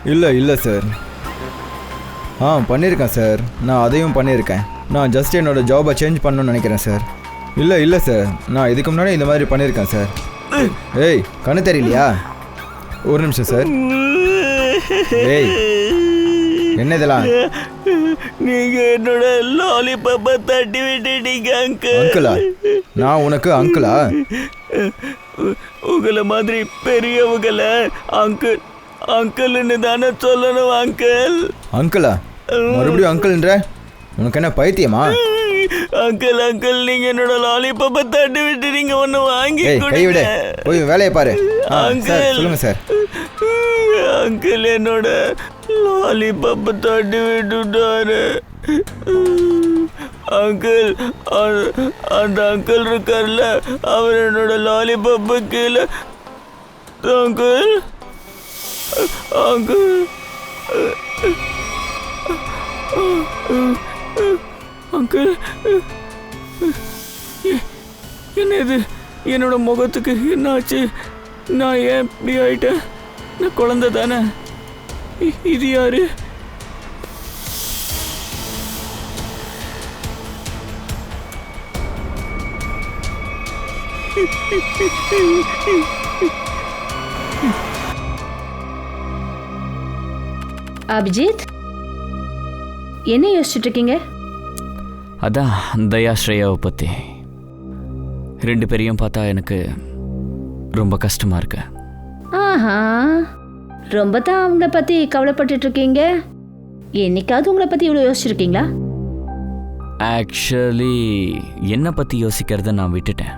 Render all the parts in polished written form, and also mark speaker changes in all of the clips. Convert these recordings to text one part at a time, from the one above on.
Speaker 1: இல்லை சார். பண்ணியிருக்கேன் சார். நான் அதையும் பண்ணியிருக்கேன். நான் ஜஸ்ட் என்னோடய ஜாபை சேஞ்ச் பண்ணணும்னு நினைக்கிறேன் சார். இல்லை சார், நான் இதுக்கு முன்னாடி இந்த மாதிரி பண்ணியிருக்கேன் சார். ஏய், கண்ணு தெரியலையா? ஒரு நிமிஷம் சார். ஏய், என்ன இதெல்லாம்?
Speaker 2: நீங்க என்னோட லாலிபாப்பை தட்டி விட்டுட்டீங்க அங்கிள்.
Speaker 1: அங்கிளா? நான் உனக்கு அங்கிளா?
Speaker 2: உங்களை மாதிரி பெரியவங்களை அங்கிள் அங்கிள்னு தானே சொல்லணும் அங்கிள்.
Speaker 1: அங்கிளா? மறுபடியும் அங்கிள்ன்ற? உனக்கு என்ன பைத்தியமா?
Speaker 2: அங்கிள் நீங்க என்னோட லாலிபாப்பை தட்டி விட்டுட்டீங்க. ஒன்று வாங்கி
Speaker 1: கைவிட, போய் வேலையை பாரு. சார் சொல்லுங்க சார்.
Speaker 2: அங்கிள் என்னோட லாலிபாப்பை தட்டி விட்டுட்டாரு அங்கிள். அந்த அங்கிள் இருக்கார்ல, அவர் என்னோட லாலிபாப்பை கீழே. அங்கிள் அங்கிள் அங்கிள் என்ன இது? என்னோட முகத்துக்கு என்னாச்சு? நான் ஏன் இப்படி ஆயிட்டேன்? நான் குழந்தை தானே. இது யாரு?
Speaker 3: அபிஜித், என்ன யோசிச்சுட்டு இருக்கீங்க?
Speaker 4: அதான் தயா ஸ்ரேயாவை பற்றி. 2 பேரையும் பார்த்தா எனக்கு ரொம்ப கஷ்டமா இருக்கு.
Speaker 3: ஆஹா, ரொம்ப தான் அவங்கள பற்றி கவலைப்பட்டுட்டு இருக்கீங்க. என்னைக்காவது உங்களை பற்றி இவ்வளோ யோசிச்சிருக்கீங்களா?
Speaker 4: ஆக்சுவலி என்னை பற்றி யோசிக்கிறத நான் விட்டுட்டேன்.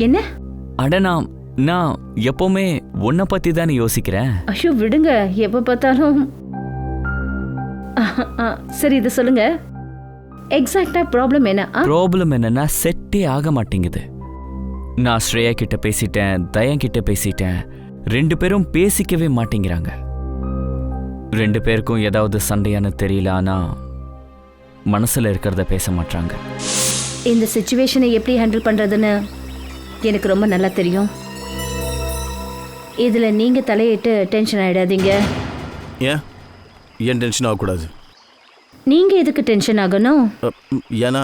Speaker 3: என்ன?
Speaker 4: அட நான் எப்போவுமே உன்னை பற்றி தானே யோசிக்கிறேன்.
Speaker 3: ஐயோ விடுங்க, எப்போ பார்த்தாலும். சரி, இதை சொல்லுங்க, எக்ஸாக்டா ப்ராப்ளம் என்ன?
Speaker 4: ப்ராப்ளம் என்னன்னா செட்டே ஆக மாட்டேங்குது. நான் ஸ்ரேயா கிட்ட பேசிட்டேன், தயா கிட்ட பேசிட்டேன். 2 பேரும் பேசிக்கவே மாட்டேங்கிறாங்க. 2 பேருக்கும் ஏதாவது சண்டையானு தெரியல, ஆனா மனசுல இருக்கிறத பேச மாட்டாங்க.
Speaker 3: இந்த சிச்சுவேஷனை எப்படி ஹேண்டில் பண்றதுன்னு எனக்கு ரொம்ப நல்லா தெரியும். இதுல நீங்க தலையிட்டு டென்ஷன் ஆயிடாதீங்க.
Speaker 5: ஏன் டென்ஷன் ஆகக்கூடாது?
Speaker 3: நீங்க எதுக்கு டென்ஷன் ஆகணும்?
Speaker 5: ஏன்னா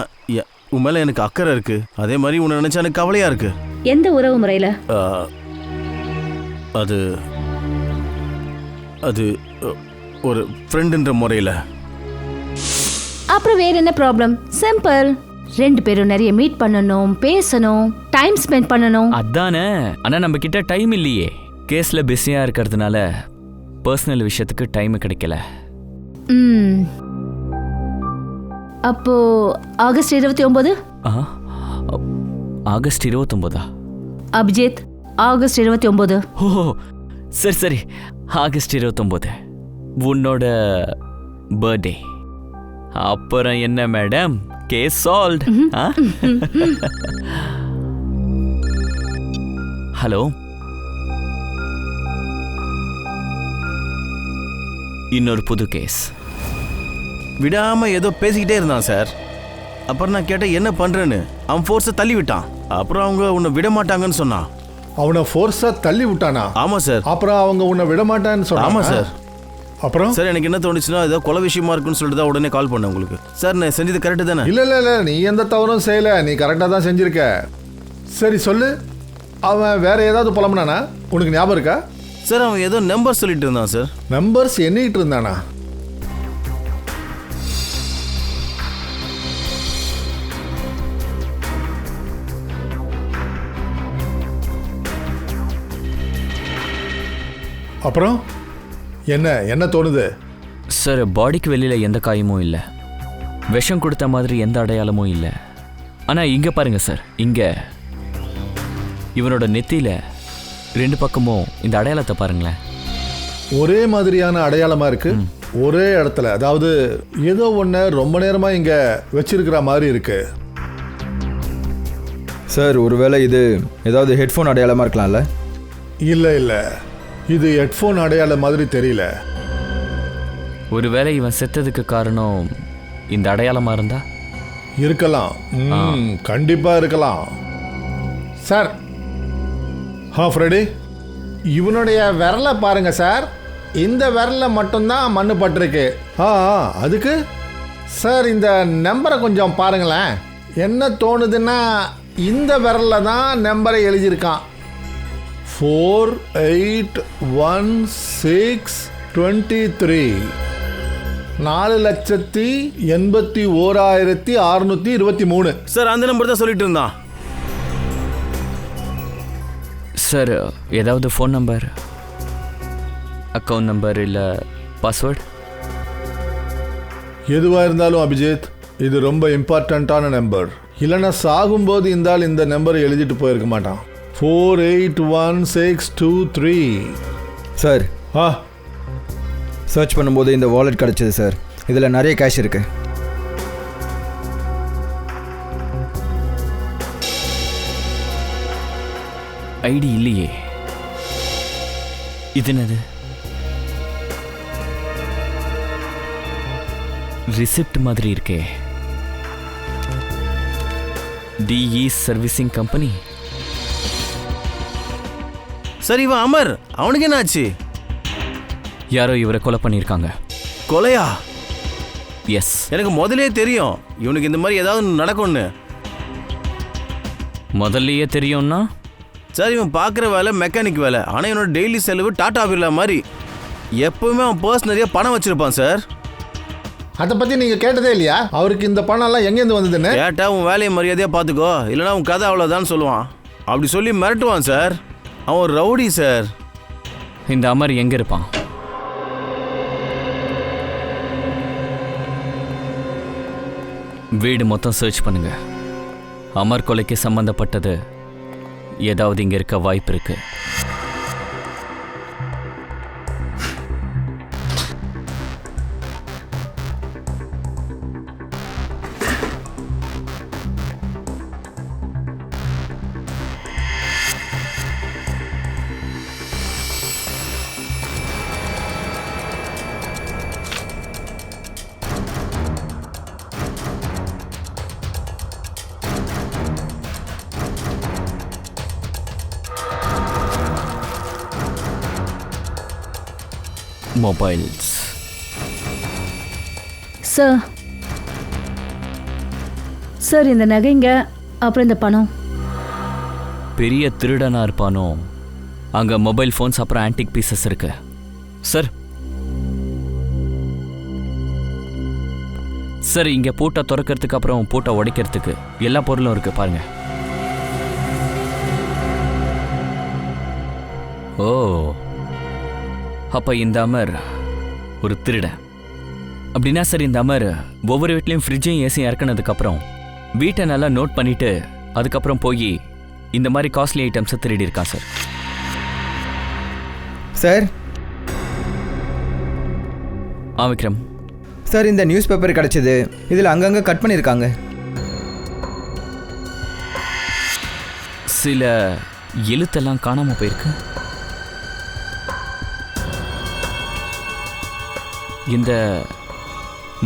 Speaker 5: உன் மேலே எனக்கு அக்கறை இருக்கு. அதே மாதிரி உன்னை நினைச்சா எனக்கு கவலையா இருக்கு.
Speaker 3: எந்த உறவு முறையில?
Speaker 5: அது அது ஒரு ஃப்ரெண்டுன்ற முறையில்.
Speaker 3: அப்புறம் வேற என்ன ப்ராப்ளம்? சிம்பிள். 2 பேரும் நிறைய மீட் பண்ணணும், பேசணும், டைம் ஸ்பெண்ட் பண்ணணும்.
Speaker 4: அதானே. ஆனா நம்ம கிட்ட டைம் இல்லையே. கேஸ்ல பிஸியா இருக்கிறதுனால பர்சனல் விஷயத்துக்கு டைம் கிடைக்கல.
Speaker 3: அப்போ ஆகஸ்ட் 29?
Speaker 4: ஆகஸ்ட் 29?
Speaker 3: அபிஜித், ஆகஸ்ட் 29.
Speaker 4: ஓ சரி, ஆகஸ்ட் 29 உன்னோட பர்த்டே. அப்புறம் என்ன மேடம், கேஸ் சால்வ்ட். ஹலோ, இன்னொரு புது கேஸ்.
Speaker 5: விடாம ஏதோ பேசிக்கிட்டே இருந்தான் சார். அப்புறம் நான் கேட்டேன் என்ன பண்றேன்னு. அவன் ஃபோர்ஸை தள்ளி விட்டான். அப்புறம் அவங்க உன்னை விட மாட்டாங்கன்னு சொன்னான்.
Speaker 6: அவனை ஃபோர்ஸா தள்ளி விட்டானா?
Speaker 5: ஆமா சார்.
Speaker 6: அப்புறம் அவங்க உன்னை விட மாட்டான்னு சொன்னாங்க.
Speaker 5: ஆமா சார்.
Speaker 6: அப்புறம்
Speaker 5: சார் எனக்கு என்ன தோணுச்சுன்னா ஏதோ கொலை விஷயமா இருக்குன்னு சொல்லிட்டு தான் உடனே கால் பண்ணேன் உங்களுக்கு. சார் நான் செஞ்சது கரெக்டு தானே?
Speaker 6: இல்லை, நீ எந்த தவறும் செய்யல. நீ கரெக்டாக தான் செஞ்சிருக்க. சரி சொல்லு, அவன் வேற ஏதாவது புலம்புனானா? உனக்கு ஞாபகம் இருக்கா?
Speaker 5: சார் அவன் ஏதோ நம்பர் சொல்லிட்டு இருந்தான் சார்.
Speaker 6: நம்பர்ஸ் எண்ணிட்டு இருந்தானா? அப்புறம் என்ன தோணுது?
Speaker 4: சார் பாடிக்கு வெளியில எந்த காயமும் இல்லை, விஷம் கொடுத்த மாதிரி எந்த அடையாளமும் இல்லை. ஆனா இங்க பாருங்க சார், இங்க இவனோட நெத்தியில 2 பக்கமும் இந்த அடையாளத்தை பாருங்களேன்.
Speaker 6: ஒரே மாதிரியான அடையாளமா இருக்கு, ஒரே இடத்துல. அதாவது ஏதோ ஒன்று ரொம்ப நேரமா இங்க வச்சிருக்கிற மாதிரி இருக்கு.
Speaker 1: சார் ஒருவேளை இது ஏதாவது ஹெட்ஃபோன் அடையாளமா இருக்கலாம்ல?
Speaker 6: இல்லை, இது ஹெட்ஃபோன் அடையாளம் மாதிரி தெரியல.
Speaker 4: ஒருவேளை இவன் செத்ததுக்கு காரணம் இந்த அடையாளமா இருந்தா
Speaker 6: இருக்கலாம். கண்டிப்பா இருக்கலாம் சார். ஃப்ரெடி, இவனுடைய விரலை பாருங்க சார். இந்த விரலில் மட்டும்தான் மண்ணு பட்டிருக்கு. அதுக்கு சார் இந்த நம்பரை கொஞ்சம் பாருங்களேன். என்ன தோணுதுன்னா இந்த விரலில் தான் நம்பரை எழுதியிருக்கான். 481623. 4,81,623.
Speaker 5: சார் அந்த நம்பர் தான் சொல்லிட்டு இருந்தான்.
Speaker 4: சார் ஏதாவது ஃபோன் நம்பர், அக்கௌண்ட் நம்பர் இல்லை பாஸ்வேர்டு?
Speaker 6: எதுவாக இருந்தாலும் அபிஜித், இது ரொம்ப இம்பார்ட்டண்ட்டான நம்பர். இல்லைன்னா சாகும்போது இந்த ஆள் இந்த நம்பரை எழுதிட்டு போயிருக்க மாட்டான். 481623.
Speaker 1: சார் சர்ச் பண்ணும்போது இந்த வாலெட் கிடச்சிது சார். இதில் நிறைய கேஷ் இருக்கு.
Speaker 4: ஐடி இல்லையே. இது என்னது? ரிசிப்ட் மாதிரி இருக்கே. DE servicing company.
Speaker 5: சார் இவன் அமர், அவனுக்கு என்ன ஆச்சு?
Speaker 4: யாரோ இவரை கொலை பண்ணியிருக்காங்க.
Speaker 5: கொலையா?
Speaker 4: எஸ்.
Speaker 5: எனக்கு முதலே தெரியும் இவனுக்கு இந்த மாதிரி ஏதாவது நடக்கும்னு.
Speaker 4: முதல்லையே தெரியும்னா?
Speaker 5: சார் இவன் பார்க்குற வேலை மெக்கானிக் வேலை. ஆனால் இவனோட டெய்லி செலவு டாடா பிர்லா மாதிரி. எப்பவுமே அவன் பர்ஸ் நிறைய பணம் வச்சுருப்பான் சார்.
Speaker 6: அதை பற்றி நீங்கள் கேட்டதே இல்லையா? அவருக்கு இந்த பணம்லாம் எங்கேருந்து வந்ததுன்னு?
Speaker 5: கேட்டா உன் வேலையை மரியாதையாக பார்த்துக்கோ, இல்லைனா உன் கதை அவ்வளோதான் சொல்லுவான். அப்படி சொல்லி மிரட்டுவான் சார். அவன் ஒரு ரவுடி சார்.
Speaker 4: இந்த அமர் எங்கே இருப்பான்? வீடு மொத்தம் சர்ச் பண்ணுங்க. அமர் கொலைக்கு சம்பந்தப்பட்டது ஏதாவது இங்கே இருக்க வாய்ப்பு இருக்கு. மொபைல்ஸ்.
Speaker 3: சார் இந்த நகைங்க, அப்புறம் இந்த பணம்.
Speaker 4: பெரிய திருடனா இருப்பானோ? அங்க மொபைல் ஃபோன்ஸ் அப்புறம் ஆன்டிக் பீசஸ் இருக்கு. சார் சார் இங்க பூட்டை திறக்கிறதுக்கு அப்புறம் பூட்டை உடைக்கிறதுக்கு எல்லா பொருளும் இருக்கு பாருங்க. ஓ, அப்ப இந்த அமர் ஒரு திருடன் அப்படின்னா சார் இந்த அமர் ஒவ்வொரு வீட்லையும் ஃப்ரிட்ஜையும் ஏசியும் இறக்குனதுக்கப்புறம் வீட்டை நல்லா நோட் பண்ணிட்டு அதுக்கப்புறம் போய் இந்த மாதிரி காஸ்ட்லி ஐட்டம்ஸை திருடி இருக்கான் சார்.
Speaker 1: சார்
Speaker 4: விக்ரம்
Speaker 1: சார் இந்த நியூஸ் பேப்பர் கிடச்சிது. இதில் அங்கங்கே கட் பண்ணியிருக்காங்க.
Speaker 4: சில எழுத்தெல்லாம் காணாமல் போயிருக்கு. இந்த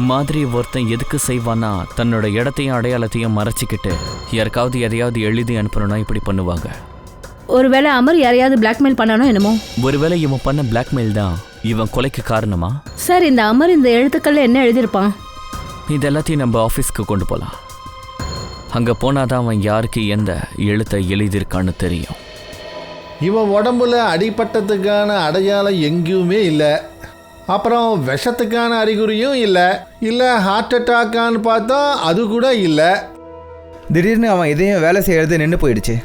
Speaker 4: மாதிரி ஒருத்தன் எதுக்கு செய்வான்னா தன்னோட இடத்தையும் அடையாளத்தையும் மறைச்சிக்கிட்டு யாருக்காவது எதையாவது எழுதி அனுப்பணும்னா இப்படி பண்ணுவாங்க.
Speaker 3: ஒருவேளை அமர் யாரையாவது பிளாக்மெயில் பண்ணானோ என்னமோ?
Speaker 4: ஒருவேளை இவன் பண்ண பிளாக்மெயில் தான் இவன் கொலைக்கு காரணமா?
Speaker 3: சார் இந்த அமர் இந்த எழுத்துக்கள்ல என்ன எழுதியிருப்பான்?
Speaker 4: இது எல்லாத்தையும் நம்ம ஆஃபீஸ்க்கு கொண்டு போகலாம். அங்கே போனாதான் அவன் யாருக்கு எந்த எழுத்தை எழுதியிருக்கான்னு தெரியும்.
Speaker 6: இவன் உடம்புல அடிபட்டதுக்கான அடையாளம் எங்கேயுமே இல்லை. அப்புறம் விஷத்துக்கான அறிகுறியும் இல்லை. இல்லை ஹார்ட் அட்டாக்கான்னு பார்த்தா அது கூட இல்லை.
Speaker 1: திடீர்னு அவன் இதயம் வேலை செய்யறது நின்று போயிடுச்சு.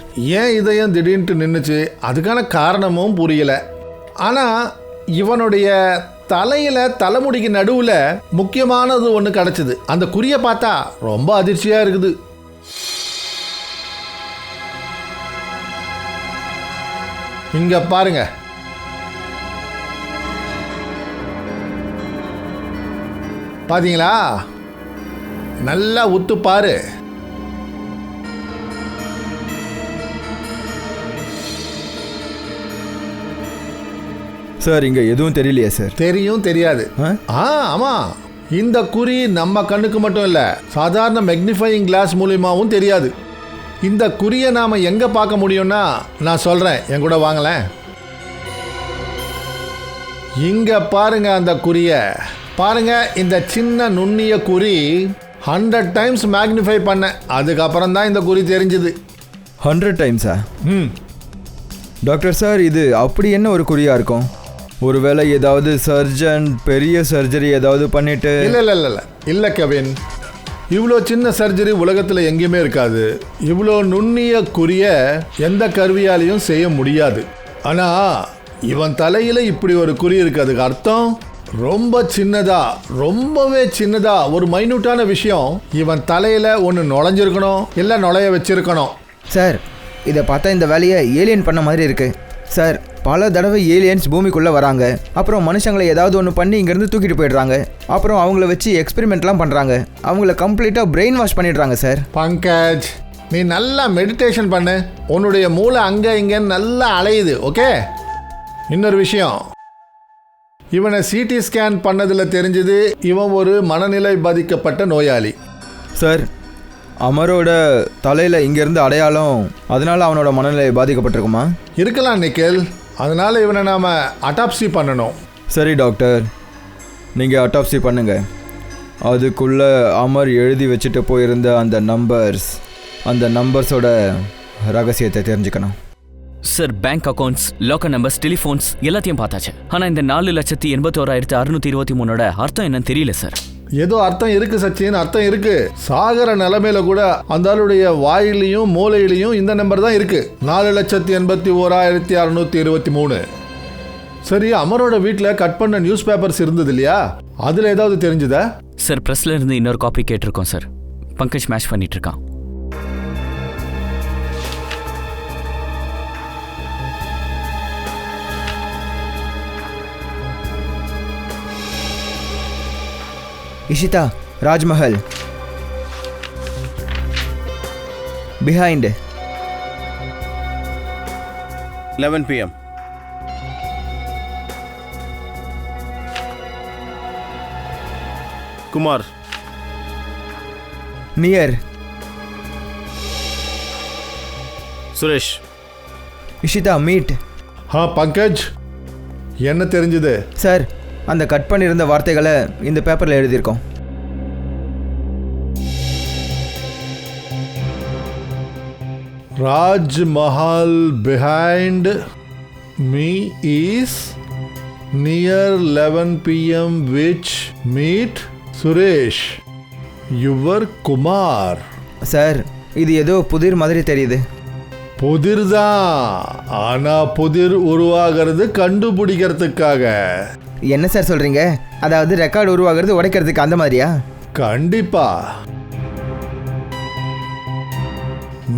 Speaker 6: ஏன் இதயம் திடீர்னு நின்றுச்சு அதுக்கான காரணமும் புரியல. ஆனால் இவனுடைய தலையில் தலைமுடிக்கு நடுவில் முக்கியமானது ஒன்று கிடச்சிது. அந்த குறியை பார்த்தா ரொம்ப அதிர்ச்சியாக இருக்குது. இங்கே பாருங்க. பார்த்தீங்களா? நல்லா உத்து பாரு.
Speaker 1: சார் இங்கே எதுவும் தெரியலையா சார்?
Speaker 6: தெரியும் தெரியாது. ஆமாம், இந்த குறி நம்ம கண்ணுக்கு மட்டும் இல்லை, சாதாரண மேக்னிஃபையிங் கிளாஸ் மூலியமாகவும் தெரியாது. இந்த குறியை நாம் எங்கே பார்க்க முடியும்னா நான் சொல்கிறேன், என் கூட வாங்கலேன். இங்க பாருங்க அந்த குறிய பாருங்க. இந்த சின்ன நுண்ணிய குறி 100 டைம்ஸ் மேக்னிஃபை பண்ண அதுக்கப்புறம் தான் இந்த குறி தெரிஞ்சுது.
Speaker 1: 100 டைம்ஸா? டாக்டர் சார், இது அப்படி என்ன ஒரு குறியா இருக்கும்? ஒருவேளை ஏதாவது சர்ஜன் பெரிய சர்ஜரி ஏதாவது பண்ணிட்டு?
Speaker 6: இல்லை கெவின், இவ்வளோ சின்ன சர்ஜரி உலகத்தில் எங்கேயுமே இருக்காது. இவ்வளோ நுண்ணிய குறிய எந்த கருவியாலையும் செய்ய முடியாது. ஆனால் இவன் தலையில் இப்படி ஒரு குறி இருக்கு. அதுக்கு அர்த்தம் ரொம்ப சின்னதா, ரொம்பவே சின்னதா ஒரு மைனூட்டான விஷயம் இவன் தலையில் ஒன்று நுழைஞ்சிருக்கணும், இல்லை நுழைய வச்சிருக்கணும்.
Speaker 1: சார், இதை பார்த்தா இந்த வேலையை ஏலியன் பண்ண மாதிரி இருக்கு. சார், பல தடவை ஏலியன்ஸ் பூமிக்குள்ளே வராங்க, அப்புறம் மனுஷங்களை ஏதாவது ஒன்று பண்ணி இங்கேருந்து தூக்கிட்டு போயிடுறாங்க, அப்புறம் அவங்கள வச்சு எக்ஸ்பெரிமெண்ட்லாம் பண்ணுறாங்க, அவங்கள கம்ப்ளீட்டாக பிரெயின் வாஷ் பண்ணிடுறாங்க. சார்
Speaker 6: பங்கஜ், நீ நல்லா மெடிடேஷன் பண்ணு. உன்னுடைய மூளை அங்கே இங்கேன்னு நல்லா அலையுது. ஓகே, இன்னொரு விஷயம், இவனை சிடி ஸ்கேன் பண்ணதில் தெரிஞ்சது இவன் ஒரு மனநிலை பாதிக்கப்பட்ட நோயாளி.
Speaker 1: சார், அமரோட தலையில் இங்கேருந்து அடையாளம், அதனால் அவனோட மனநிலை பாதிக்கப்பட்டிருக்குமா?
Speaker 6: இருக்கலாம் நிக்கில், அதனால் இவனை நாம் அட்டாப்சி பண்ணணும்.
Speaker 1: சரி டாக்டர், நீங்கள் அட்டாப்சி பண்ணுங்க. அதுக்குள்ளே அமர் எழுதி வச்சுட்டு போயிருந்த அந்த நம்பர்ஸோட ரகசியத்தை தெரிஞ்சுக்கணும்.
Speaker 4: Sir, bank accounts, locker numbers, telephones எல்லாத்தையும் பார்த்தாச்சு. ஆனால் இந்த 4,81,623 அர்த்தம் என்னன்னு தெரியல சார்.
Speaker 6: ஏதோ அர்த்தம் இருக்கு சச்சின், அர்த்தம் இருக்கு. சாகர நிலைமையில கூட அந்த ஆளுடைய வாயிலையும் மூளையிலையும் இந்த நம்பர் தான் இருக்கு, 4,81,623. சரி, அமரோட வீட்டில் கட் பண்ண நியூஸ் பேப்பர்ஸ் இருந்தது இல்லையா, அதில் ஏதாவது தெரிஞ்சுதா?
Speaker 4: சார், ப்ரெஸ்ல இருந்து இன்னொரு காப்பி கேட்டிருக்கோம் சார். பங்கஜ் மேட்ச் பண்ணிட்டு இருக்கான்.
Speaker 1: Ishita, Rajmahal, behind
Speaker 5: 11 PM. Kumar,
Speaker 1: near
Speaker 5: Suresh.
Speaker 1: Ishita, meet.
Speaker 6: Pankaj, என்ன தெரிஞ்சது?
Speaker 1: சார், அந்த கட் பண்ணியிருந்த வார்த்தைகளை இந்த பேப்பரில் எழுதியிருக்கோம்.
Speaker 6: Rajmahal behind me is near 11 PM which meet Suresh your Kumar.
Speaker 1: Sir, இது ஏதோ புதிர் மாதிரி தெரியுது.
Speaker 6: புதிர் தான், ஆனால் புதிர் உருவாகிறது கண்டுபிடிக்கிறதுக்காக.
Speaker 1: என்ன சார் சொல்கிறீங்க? அதாவது ரெக்கார்டு உருவாகிறது உடைக்கிறதுக்கு அந்த மாதிரியா?
Speaker 6: கண்டிப்பா.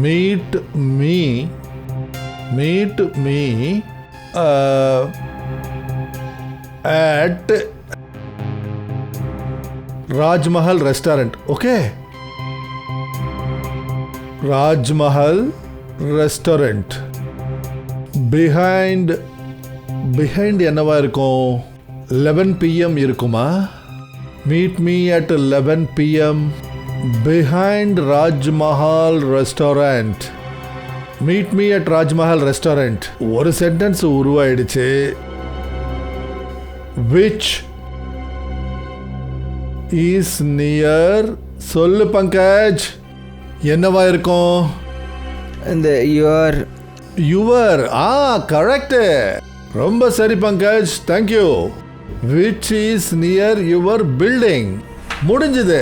Speaker 6: Meet me at Rajmahal restaurant. Okay, Rajmahal restaurant behind என்னவா இருக்கும்? 11 PM இருக்குமா? Meet me at 11 PM behind Rajmahal restaurant. Meet me at Rajmahal restaurant. ஒரு சென்டென்ஸ் உருவாயிடுச்சு. which is near. சொல்லு பங்கஜ், என்னவா இருக்கும்?
Speaker 1: இந்த யுவர்
Speaker 6: கரெக்ட். ரொம்ப சரி Pankaj, thank you. which is near your building. முடிஞ்சது.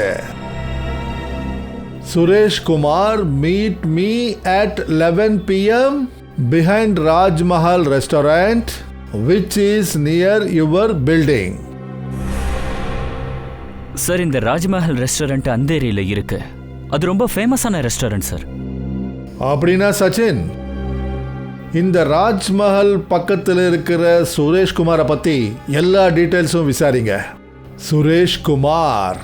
Speaker 6: Suresh Kumar, meet me at 11 PM behind Rajmahal restaurant which is near your building.
Speaker 4: Sir, இந்த ராஜ்மஹல் ரெஸ்டாரண்ட் அந்த ஏரியால இருக்கு. அது ரொம்ப ஃபேமஸான ரெஸ்டாரண்ட் சார்.
Speaker 6: அப்படின்னா சச்சின், இந்த ராஜ்மஹல் பக்கத்தில் இருக்கிற சுரேஷ் குமாரை பற்றி எல்லா டீட்டெயில்ஸும் விசாரிங்க. சுரேஷ் குமார்.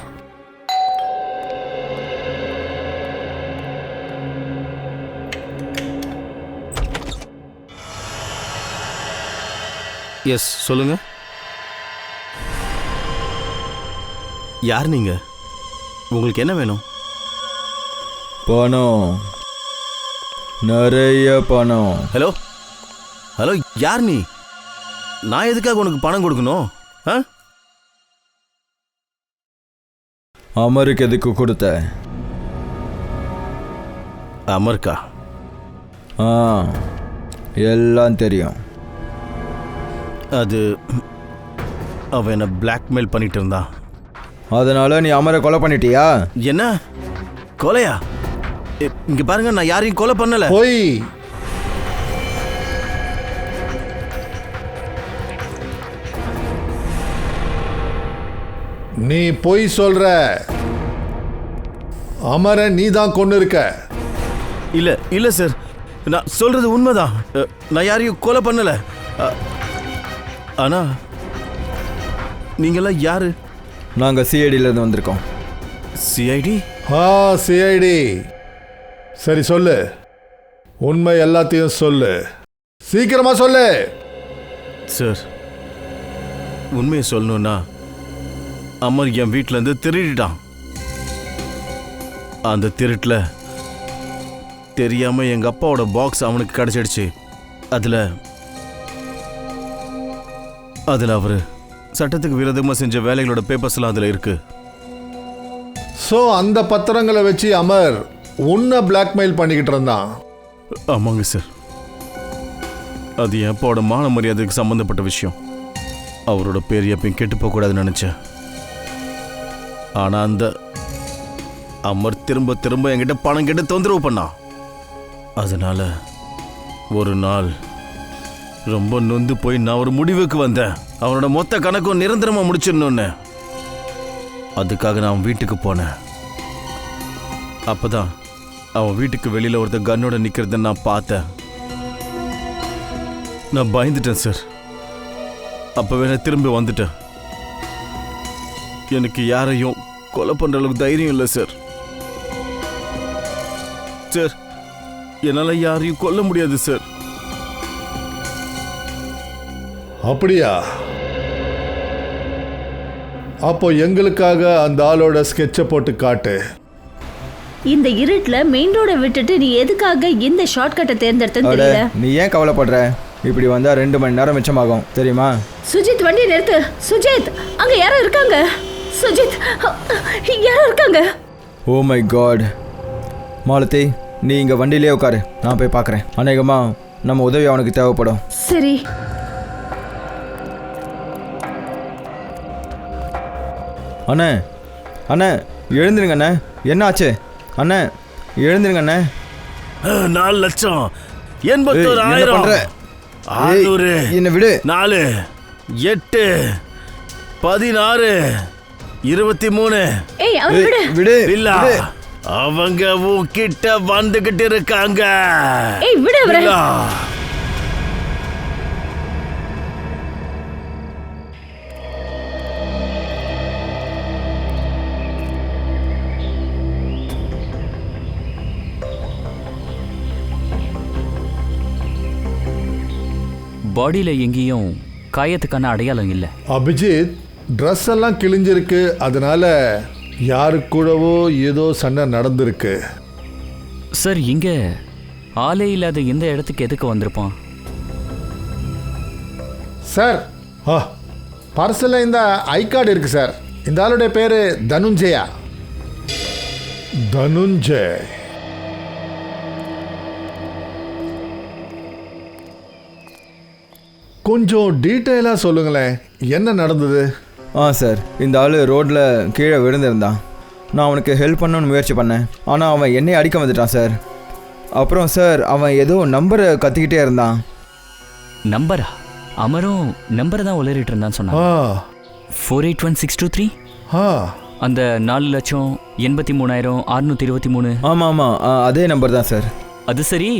Speaker 5: எஸ், சொல்லுங்க. யார் நீங்க? உங்களுக்கு என்ன வேணும்?
Speaker 1: பணம், நிறைய பணம்.
Speaker 5: ஹலோ, யார் நீ? நான் எதுக்காக உனக்கு பணம் கொடுக்கணும்? ஆ?
Speaker 1: அமருக்கு எதுக்கு கொடுத்த?
Speaker 5: அமர்க்கா?
Speaker 1: ஆ, எல்லாம் தெரியும்.
Speaker 5: அது அவன் என்னை பிளாக்மெயில் பண்ணிட்டு இருந்தான்.
Speaker 1: அதனால நீ அமரை கொலை பண்ணிட்டியா?
Speaker 5: என்ன கொலையா? இங்க பாருங்க, நான் யாரையும் கொலை பண்ணல.
Speaker 6: போய் நீ பொய் சொல்ற. அமர நீ தான் கொண்டு இருக்க.
Speaker 5: இல்ல இல்ல சார், நான் சொல்றது உண்மைதான். நான் யாரையும் கொலை பண்ணல. ஆனா நீங்களாம் யாரு?
Speaker 1: நாங்கள் சிஐடியிலேருந்து வந்திருக்கோம்.
Speaker 5: சிஐடி?
Speaker 6: சிஐடி. சரி சொல்லு, உண்மை எல்லாத்தையும் சொல்லு, சீக்கிரமா சொல்லு.
Speaker 5: சார், உண்மையை சொல்லணும்னா அமர் என் வீட்டிலேருந்து திருடிட்டான். அந்த திருட்டில் தெரியாம எங்க அப்பாவோட பாக்ஸ் அவனுக்கு கிடைச்சிடுச்சு. அதுல அவரு சட்டத்துக்கு விரோதமா செஞ்ச வேலைகளோட பேப்பர்ஸ் எல்லாம் அதுல இருக்கு.
Speaker 6: ஸோ அந்த பத்திரங்களை வச்சு அமர் உன்னை பிளாக்மெயில் பண்ணிக்கிட்டு இருந்தான்.
Speaker 5: ஆமாங்க சார், அது என் அப்பாவோட மான மரியாதைக்கு சம்பந்தப்பட்ட விஷயம். அவரோட பேர் எப்பயும் கெட்டு போகக்கூடாதுன்னு நினைச்சேன். ஆனா அந்த அமர் திரும்ப திரும்ப என்கிட்ட பணம் கேட்டு தொந்தரவு பண்ணான். அதனால ஒரு நாள் ரொம்ப நொந்து போய் நான் ஒரு முடிவுக்கு வந்தேன். அவனோட மொத்த கணக்கும் நிரந்தரமா முடிச்சிடணும்னு. அதுக்காக நான் அவன் வீட்டுக்கு போனேன். அப்பதான் அவன் வீட்டுக்கு வெளியில ஒருத்தர் கன்னோட நிக்கிறத நான் பார்த்தேன். நான் பயந்துட்டேன் சார். அப்பவே நான் திரும்பி வந்துட்டேன். எனக்கு யாரையும் கொலை பண்ற அளவுக்கு தைரியம் இல்லை சார். சார், என்னால யாரையும் கொல்ல முடியாது சார்.
Speaker 6: அப்படியா? அப்போ எங்களுக்காக அந்த ஆளோட ஸ்கெட்சை போட்டு காட்டு.
Speaker 3: இந்த இருட்டில் மெயின் ரோட விட்டுட்டு நீ எதுக்காக இந்த ஷார்ட்கட்டை தேர்ந்தெடுத்தன்னு தெரியல.
Speaker 1: நீ ஏன் கவலைப்படுற? இப்படி வந்தா 2 மணி நேரம் மிச்சமாகும் தெரியுமா?
Speaker 3: சுஜித், வண்டி நிறுத்து. சுஜித், அங்க யாரும் இருக்காங்க. சுஜித், யாரும் இருக்காங்க.
Speaker 1: Oh my God. மாலதி, நீ இங்கே வண்டியிலே உட்காரு, நான் போய் பார்க்குறேன். அநேகமாக நம்ம உதவி அவனுக்கு தேவைப்படும்.
Speaker 3: சரி.
Speaker 1: அண்ணே, அண்ணே எழுந்துருங்க அண்ணே. என்ன ஆச்சு அண்ணே? எழுந்துருங்க அண்ணே.
Speaker 5: 4 லட்சம் 81,000 600
Speaker 1: என்ன விடு.
Speaker 5: 4 8 16 23.
Speaker 3: ஏய், அவன் விடு.
Speaker 1: விடு.
Speaker 5: இல்ல, அவங்க உன்கிட்ட வந்துகிட்டு இருக்காங்க.
Speaker 3: ஏய், விடு அவரை.
Speaker 4: பாடியில எங்கேயும் காயத்துக்கான அடையாளம் இல்லை.
Speaker 6: அபிஜித், ட்ரெஸ் எல்லாம் கிழிஞ்சிருக்கு. அதனால யாரு கூடவோ ஏதோ சண்டை நடந்திருக்கு.
Speaker 4: சார், இங்க ஆளே இல்லாத இந்த இடத்துக்கு எதுக்கு வந்திருப்பான்?
Speaker 6: சார், பார்சலில் இந்த ஐ கார்டு இருக்கு சார். இந்த ஆளுடைய பேரு தனுஞ்சயா. தனுஞ்சய். கொஞ்சம் டீட்டெயிலாக சொல்லுங்களேன், என்ன நடந்தது?
Speaker 1: சார், இந்த ஆள் ரோட்டில் கீழே விழுந்திருந்தான். நான் அவனுக்கு ஹெல்ப் பண்ணணும்னு முயற்சி பண்ணேன். ஆனால் அவன் என்னை அடிக்க வந்துட்டான் சார். அப்புறம் சார், அவன் ஏதோ நம்பரை கத்திக்கிட்டே இருந்தான்.
Speaker 4: நம்பரா? அமரும் நம்பரை தான் உளறிட்டு இருந்தான்னு சொன்னான். 481623. அந்த 4,83,623.
Speaker 1: ஆமாம் ஆமாம், அதே நம்பர் தான் சார்.
Speaker 4: அது சரி,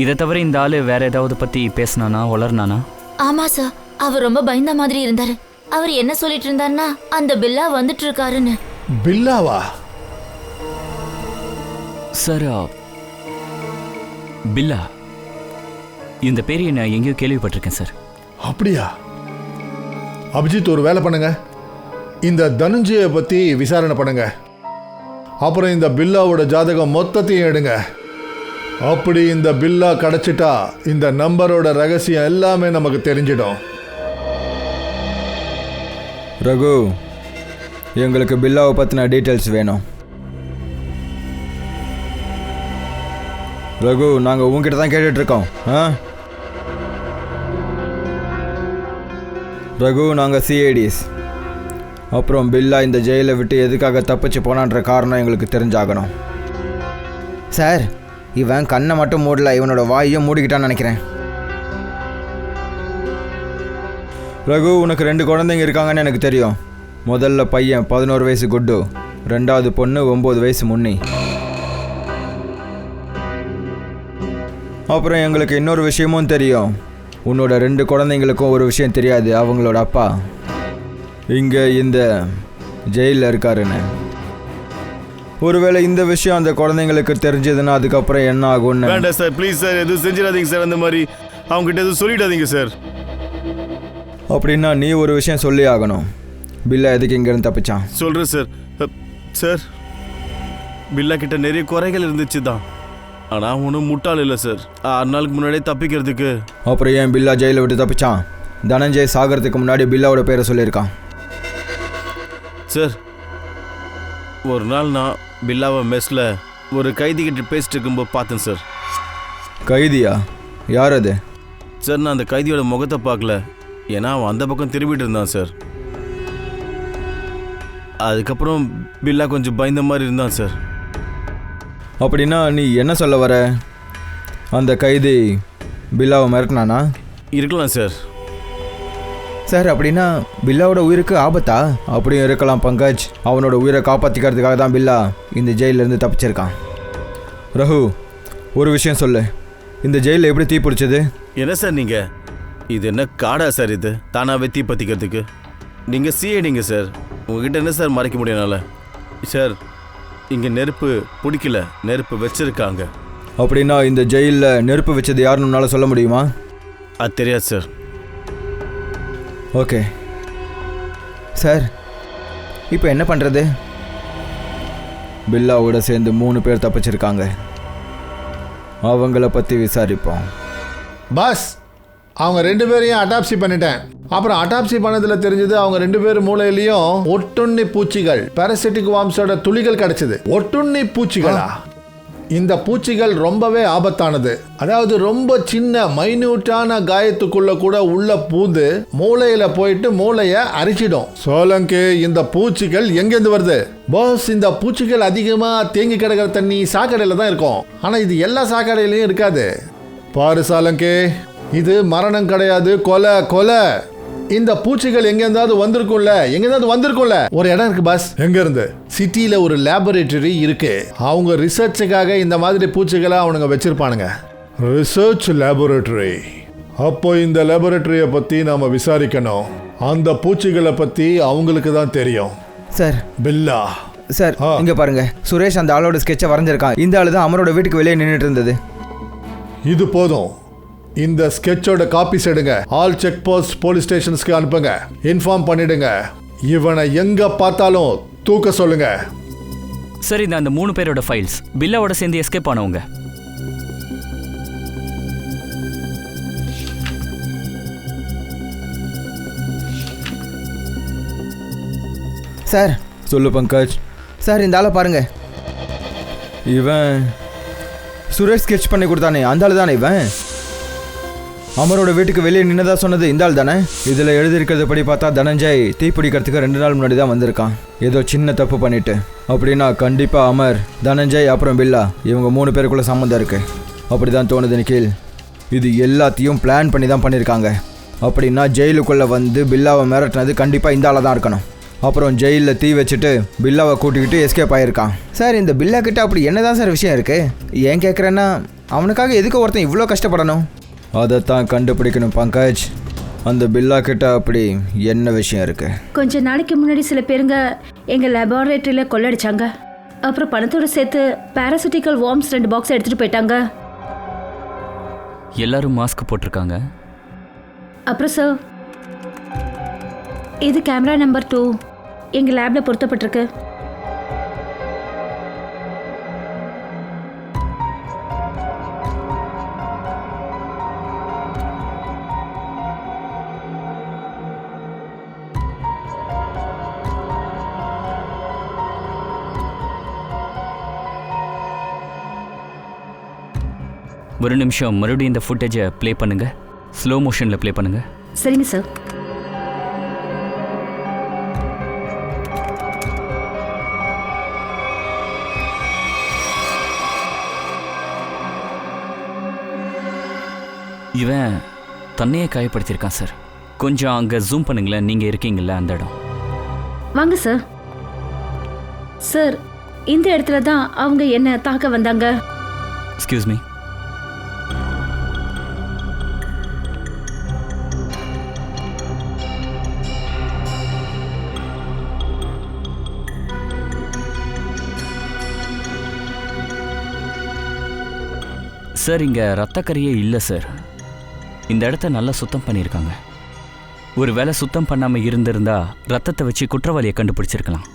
Speaker 4: இதை தவிர இந்த ஆள் வேற ஏதாவது பற்றி பேசினானா, வளர்னானா?
Speaker 7: ஆமா சார், அவர் ரொம்ப பயந்த மாதிரி இருந்தாரு. அவர் என்ன சொல்லிட்டு இருந்தாருன்னா, அந்த பில்லா வந்துட்டு இருக்காருன்னு.
Speaker 6: பில்லாவா?
Speaker 4: சார், பில்லா, இந்த பேரை நான் எங்கேயோ கேள்விப்பட்டிருக்கேன் சார்.
Speaker 6: அப்படியா? அபிஜித், ஒரு வேலை பண்ணுங்க, இந்த தனுஞ்சயை பற்றி விசாரணை பண்ணுங்க. அப்புறம் இந்த பில்லாவோட ஜாதகம் மொத்தத்தையும் எடுங்க. அப்படி இந்த பில்லா கிடச்சிட்டா இந்த நம்பரோட ரகசியம் எல்லாமே நமக்கு தெரிஞ்சிடும்.
Speaker 1: ரகு, எங்களுக்கு பில்லாவை பற்றின டீட்டெயில்ஸ் வேணும். ரகு, நாங்கள் உங்ககிட்ட தான் கேட்டுட்ருக்கோம். ரகு, நாங்கள் சிஐடிஸ். அப்புறம் பில்லா இந்த ஜெயிலை விட்டு எதுக்காக தப்பிச்சு போனான்ற காரணம் எங்களுக்கு தெரிஞ்சாகணும். சார், இவன் கண்ணை மட்டும் மூடல, இவனோட வாயையும் மூடிக்கிட்டான்னு நினைக்கிறேன். ரகு, உனக்கு 2 குழந்தைங்க இருக்காங்கன்னு எனக்கு தெரியும். முதல்ல பையன் 11 வயசு குட்டு, 2வது பொண்ணு 9 வயசு முன்னி. அப்புறம் எங்களுக்கு இன்னொரு விஷயமும் தெரியும். உன்னோட 2 குழந்தைங்களுக்கும் ஒரு விஷயம் தெரியாது, அவங்களோட அப்பா இங்கே இந்த ஜெயிலில் இருக்காருன்னு. ஒருவேளை இந்த விஷயம் அந்த குழந்தைங்களுக்கு தெரிஞ்சதுன்னா அதுக்கப்புறம் என்ன ஆகும்னு.
Speaker 5: வேண்டாம் சார், ப்ளீஸ் சார், எதுவும் செஞ்சிடாதீங்க சார். அந்த மாதிரி அவங்ககிட்ட எதுவும் சொல்லிடாதீங்க சார்.
Speaker 1: அப்படின்னா நீ ஒரு விஷயம் சொல்லி ஆகணும். பில்லா எதுக்கு இங்கேருந்து தப்பிச்சான்?
Speaker 5: சொல்கிறேன் சார். சார், பில்லா கிட்ட நிறைய குறைகள் இருந்துச்சு தான், ஆனால் ஒன்றும் முட்டாள் இல்லை சார். 6 நாளுக்கு முன்னாடியே தப்பிக்கிறதுக்கு.
Speaker 1: அப்புறம் ஏன் பில்லா ஜெயிலை விட்டு தப்பிச்சான்? தனஞ்சய் சாகிறதுக்கு முன்னாடி பில்லாவோட பேரை சொல்லியிருக்கான்.
Speaker 5: சார், ஒரு நாள் நான் பில்லாவை மெஸ்ஸில் ஒரு கைதிக்கிட்ட பேசிட்டு இருக்கும்போது பார்த்தேன் சார்.
Speaker 1: கைதியா? யார் அது?
Speaker 5: சார், நான் அந்த கைதியோட முகத்தை பார்க்கல, ஏன்னா அவன் அந்த பக்கம் திரும்பிட்டு இருந்தான் சார். அதுக்கப்புறம் பில்லா கொஞ்சம் பயந்த மாதிரி இருந்தான் சார்.
Speaker 1: அப்படின்னா நீ என்ன சொல்ல வர? அந்த கைதி பில்லாவை மிரட்டினானா?
Speaker 5: இருக்கலாம் சார்.
Speaker 1: சார், அப்படின்னா பில்லாவோட உயிருக்கு ஆபத்தா? அப்படியும் இருக்கலாம் பங்கஜ். அவனோட உயிரை காப்பாற்றிக்கிறதுக்காக தான் பில்லா இந்த ஜெயிலேருந்து தப்பிச்சிருக்கான். ரகு, ஒரு விஷயம் சொல்லு, இந்த ஜெயிலில் எப்படி தீ பிடிச்சது?
Speaker 5: என்ன சார் நீங்கள், இது என்ன காடா சார்? இது தானாகவே தீ பற்றிக்கிறதுக்கு? நீங்கள் சிஐடிங்க சார், உங்ககிட்ட என்ன சார் மறைக்க முடியனால? சார், இங்கே நெருப்பு பிடிக்கல, நெருப்பு வச்சிருக்காங்க.
Speaker 1: அப்படின்னா இந்த ஜெயிலில் நெருப்பு வச்சது யாருன்னு உன்னால் சொல்ல முடியுமா?
Speaker 5: அது தெரியாது சார்.
Speaker 1: ஓகே சார், இப்போ என்ன பண்ணுறது? பில்லாவோட சேர்ந்து 3 பேர் தப்பிச்சிருக்காங்க. அவங்கள பற்றி விசாரிப்போம்.
Speaker 6: பாஸ், அவங்க 2 பேரையும் அட்டாப்சி பண்ணிட்டேன். அப்புறம் அட்டாப்சி பண்ணதில் தெரிஞ்சது அவங்க 2 பேர் மூளையிலையும் ஒட்டுண்ணி பூச்சிகள், பாராசிட்டிக் வார்ம்ஸோட துளிகள் கிடைச்சது. ஒட்டுண்ணி பூச்சிகளா? இந்த பூச்சிகள் ரொம்பவே ஆபத்தானது. அதாவது ரொம்ப சின்ன மைன்யூட்டான காயத்துக்குள்ள கூட உள்ள பூந்து மூளையில போயிட்டு மூளையை அரிச்சிடும். சோலங்கு, இந்த பூச்சிகள் எங்கேருந்து வருது? பாஸ், இந்த பூச்சிகள் அதிகமா தேங்கி கிடக்கிற தண்ணி சாக்கடையில தான் இருக்கும். ஆனா இது எல்லா சாக்கடையிலையும் இருக்காது. பாரு சாலங்கே, இது மரணம் கிடையாது, கொலை கொலை. இந்த பூச்சிகள் எங்கேருந்தாவது வந்திருக்கும்ல. ஒரு இடம் இருக்கு பாஸ். எங்க இருந்து? சிட்டியில ஒரு லேபரேட்டரி இருக்கு. அவங்க ரிசர்ச்சுக்காக இந்த மாதிரி பூச்சிகளை அவனுங்க வச்சிருப்பானுங்க. Research laboratory. அப்போ இந்த லேபரேட்டரியை பத்தி நாம விசாரிக்கணும். அந்த பூச்சிகளை பத்தி அவங்களுக்கு தான் தெரியும்.
Speaker 1: சார்,
Speaker 6: பில்லா
Speaker 1: சார், இங்க பாருங்க. சுரேஷ் அந்த ஆளோட ஸ்கெட்சை வரைஞ்சிருக்கான். இந்த ஆளு தான் அமரோட வீட்டுக்கு வெளியே நின்றுட்டு இருந்தது.
Speaker 6: இது போதும். இந்த ஸ்கெட்சோட காப்பீஸ் எடுங்க. ஆல் செக் போஸ்ட் போலீஸ் ஸ்டேஷன்ஸ்க்கு அனுப்புங்க. இன்ஃபார்ம் பண்ணிடுங்க. இவனை எங்க பார்த்தாலும் தூக்க சொல்லுங்க.
Speaker 4: சரி, இந்த 3 பேரோட ஃபைல்ஸ் பில்லாவோட சேர்ந்து எஸ்கேப் ஆனவங்க.
Speaker 1: சார், சொல்லு பங்கஜ். சார், இந்த ஆளை பாருங்க. இவன் சுரேஷ் ஸ்கெட்ச் பண்ணி கொடுத்தானே, அந்த ஆள் தானே இவன்? அமரோட வீட்டுக்கு வெளியே நின்னதா சொன்னது இந்த ஆள் தானே? இதில் எழுதியிருக்கிறது படி பார்த்தா தனஞ்சய் தீப்பிடிக்கிறதுக்கு 2 நாள் முன்னாடி தான் வந்திருக்கான். ஏதோ சின்ன தப்பு பண்ணிட்டு. அப்படின்னா கண்டிப்பாக அமர், தனஞ்சய் அப்புறம் பில்லா இவங்க 3 பேருக்குள்ள சம்மந்தம் இருக்கு. அப்படி தான் தோணுது நிக்கில். இது எல்லாத்தையும் பிளான் பண்ணி தான் பண்ணியிருக்காங்க. அப்படின்னா ஜெயிலுக்குள்ளே வந்து பில்லாவை மிரட்டினது கண்டிப்பாக இந்த ஆளாக தான் இருக்கணும். அப்புறம் ஜெயிலில் தீ வச்சுட்டு பில்லாவை கூட்டிக்கிட்டு எஸ்கேப் ஆகியிருக்கான். சார், இந்த பில்லா கிட்ட அப்படி என்ன தான் சார் விஷயம் இருக்குது? ஏன் கேட்குறேன்னா, அவனுக்காக எதுக்கு ஒருத்தன் இவ்வளோ கஷ்டப்படணும்? அதைத்தான் கண்டுபிடிக்கணும் பங்கஜ். அந்த பில்லா கிட்ட அப்படி என்ன விஷயம் இருக்கு?
Speaker 3: கொஞ்ச நாளைக்கு முன்னாடி சில பேருங்க எங்கள் லேபார்டரியில் கொள்ளடிச்சாங்க. அப்புறம் பணத்தோட சேர்த்து பாராசிட்டிக்கல் வார்ம்ஸ் 2 பாக்ஸ் எடுத்துகிட்டு போயிட்டாங்க.
Speaker 4: எல்லாரும் மாஸ்க் போட்டிருக்காங்க.
Speaker 3: அப்புறம் சார், இது கேமரா நம்பர் 2 எங்கள் லேபில் பொருத்தப்பட்டிருக்கு.
Speaker 4: ஒரு நிமிஷம் மறுபடியும் இந்த ஃபுட்டேஜை ப்ளே பண்ணுங்க, ஸ்லோ மோஷனில் ப்ளே பண்ணுங்க.
Speaker 3: சரிங்க சார்.
Speaker 4: இவன் தன்னையே காயப்படுத்தியிருக்கான் சார். கொஞ்சம் அங்கே ஜூம் பண்ணுங்களேன், நீங்கள் இருக்கீங்களா அந்த இடம்.
Speaker 3: வாங்க சார். சார், இந்த இடத்துல தான் அவங்க என்ன தாக்க வந்தாங்க.
Speaker 4: Excuse me. சார், இங்கே ரத்தக்கரியே இல்லை சார். இந்த இடத்த நல்லா சுத்தம் பண்ணியிருக்காங்க. ஒரு வேளை சுத்தம் பண்ணாமல் இருந்திருந்தா ரத்தத்தை வச்சு குற்றவாளியை கண்டுபிடிச்சிருக்கலாம்.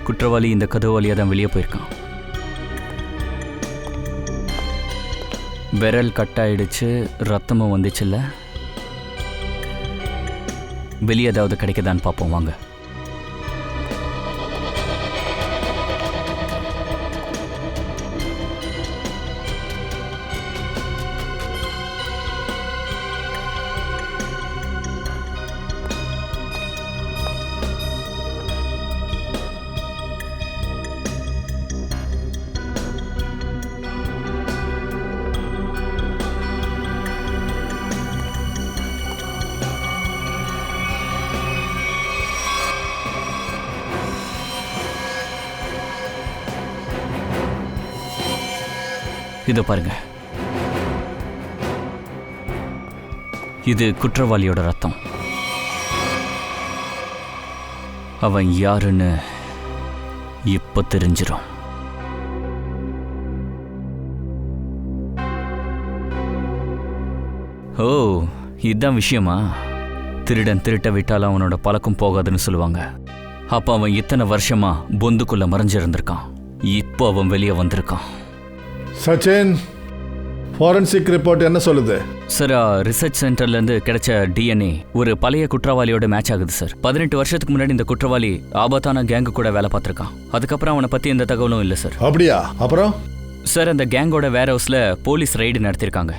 Speaker 4: குற்றவாளி இந்த கதவு வழியாக தான் வெளியே போயிருக்கான். விரல் கட்டாயிடுச்சு, ரத்தமும் வந்துச்சுல்ல. வெளியே ஏதாவது கிடைக்குதான்னு பார்ப்போம் வாங்க. இதோ பாருங்க, இது குற்றவாளியோட ரத்தம். அவன் யாருன்னு இப்ப தெரிஞ்சிடும். ஓ, இதுதான் விஷயமா? திருடன் திருட்ட விட்டாலும் அவனோட பழக்கம் போகாதுன்னு சொல்லுவாங்க. அப்ப அவன் இத்தனை வருஷமா பொந்துக்குள்ள மறைஞ்சிருந்திருக்கான். இப்போ அவன் வெளியே வந்திருக்கான்.
Speaker 6: சச்சின், ஃபாரன்சிக் ரிப்போர்ட் என்ன சொல்லுது?
Speaker 4: சார், ரிசர்ச் சென்டர்லேருந்து கிடைச்ச டிஎன்ஏ ஒரு பழைய குற்றவாளியோட மேட்ச் ஆகுது சார். 18 வருஷத்துக்கு முன்னாடி இந்த குற்றவாளி ஆபத்தான கேங்கு கூட வேலை பார்த்துருக்கான். அதுக்கப்புறம் அவனை பற்றி எந்த தகவலும் இல்லை சார்.
Speaker 6: அப்படியா? அப்புறம்
Speaker 4: சார், அந்த கேங்கோட வேர் ஹவுஸில் போலீஸ் ரைடு நடத்திருக்காங்க.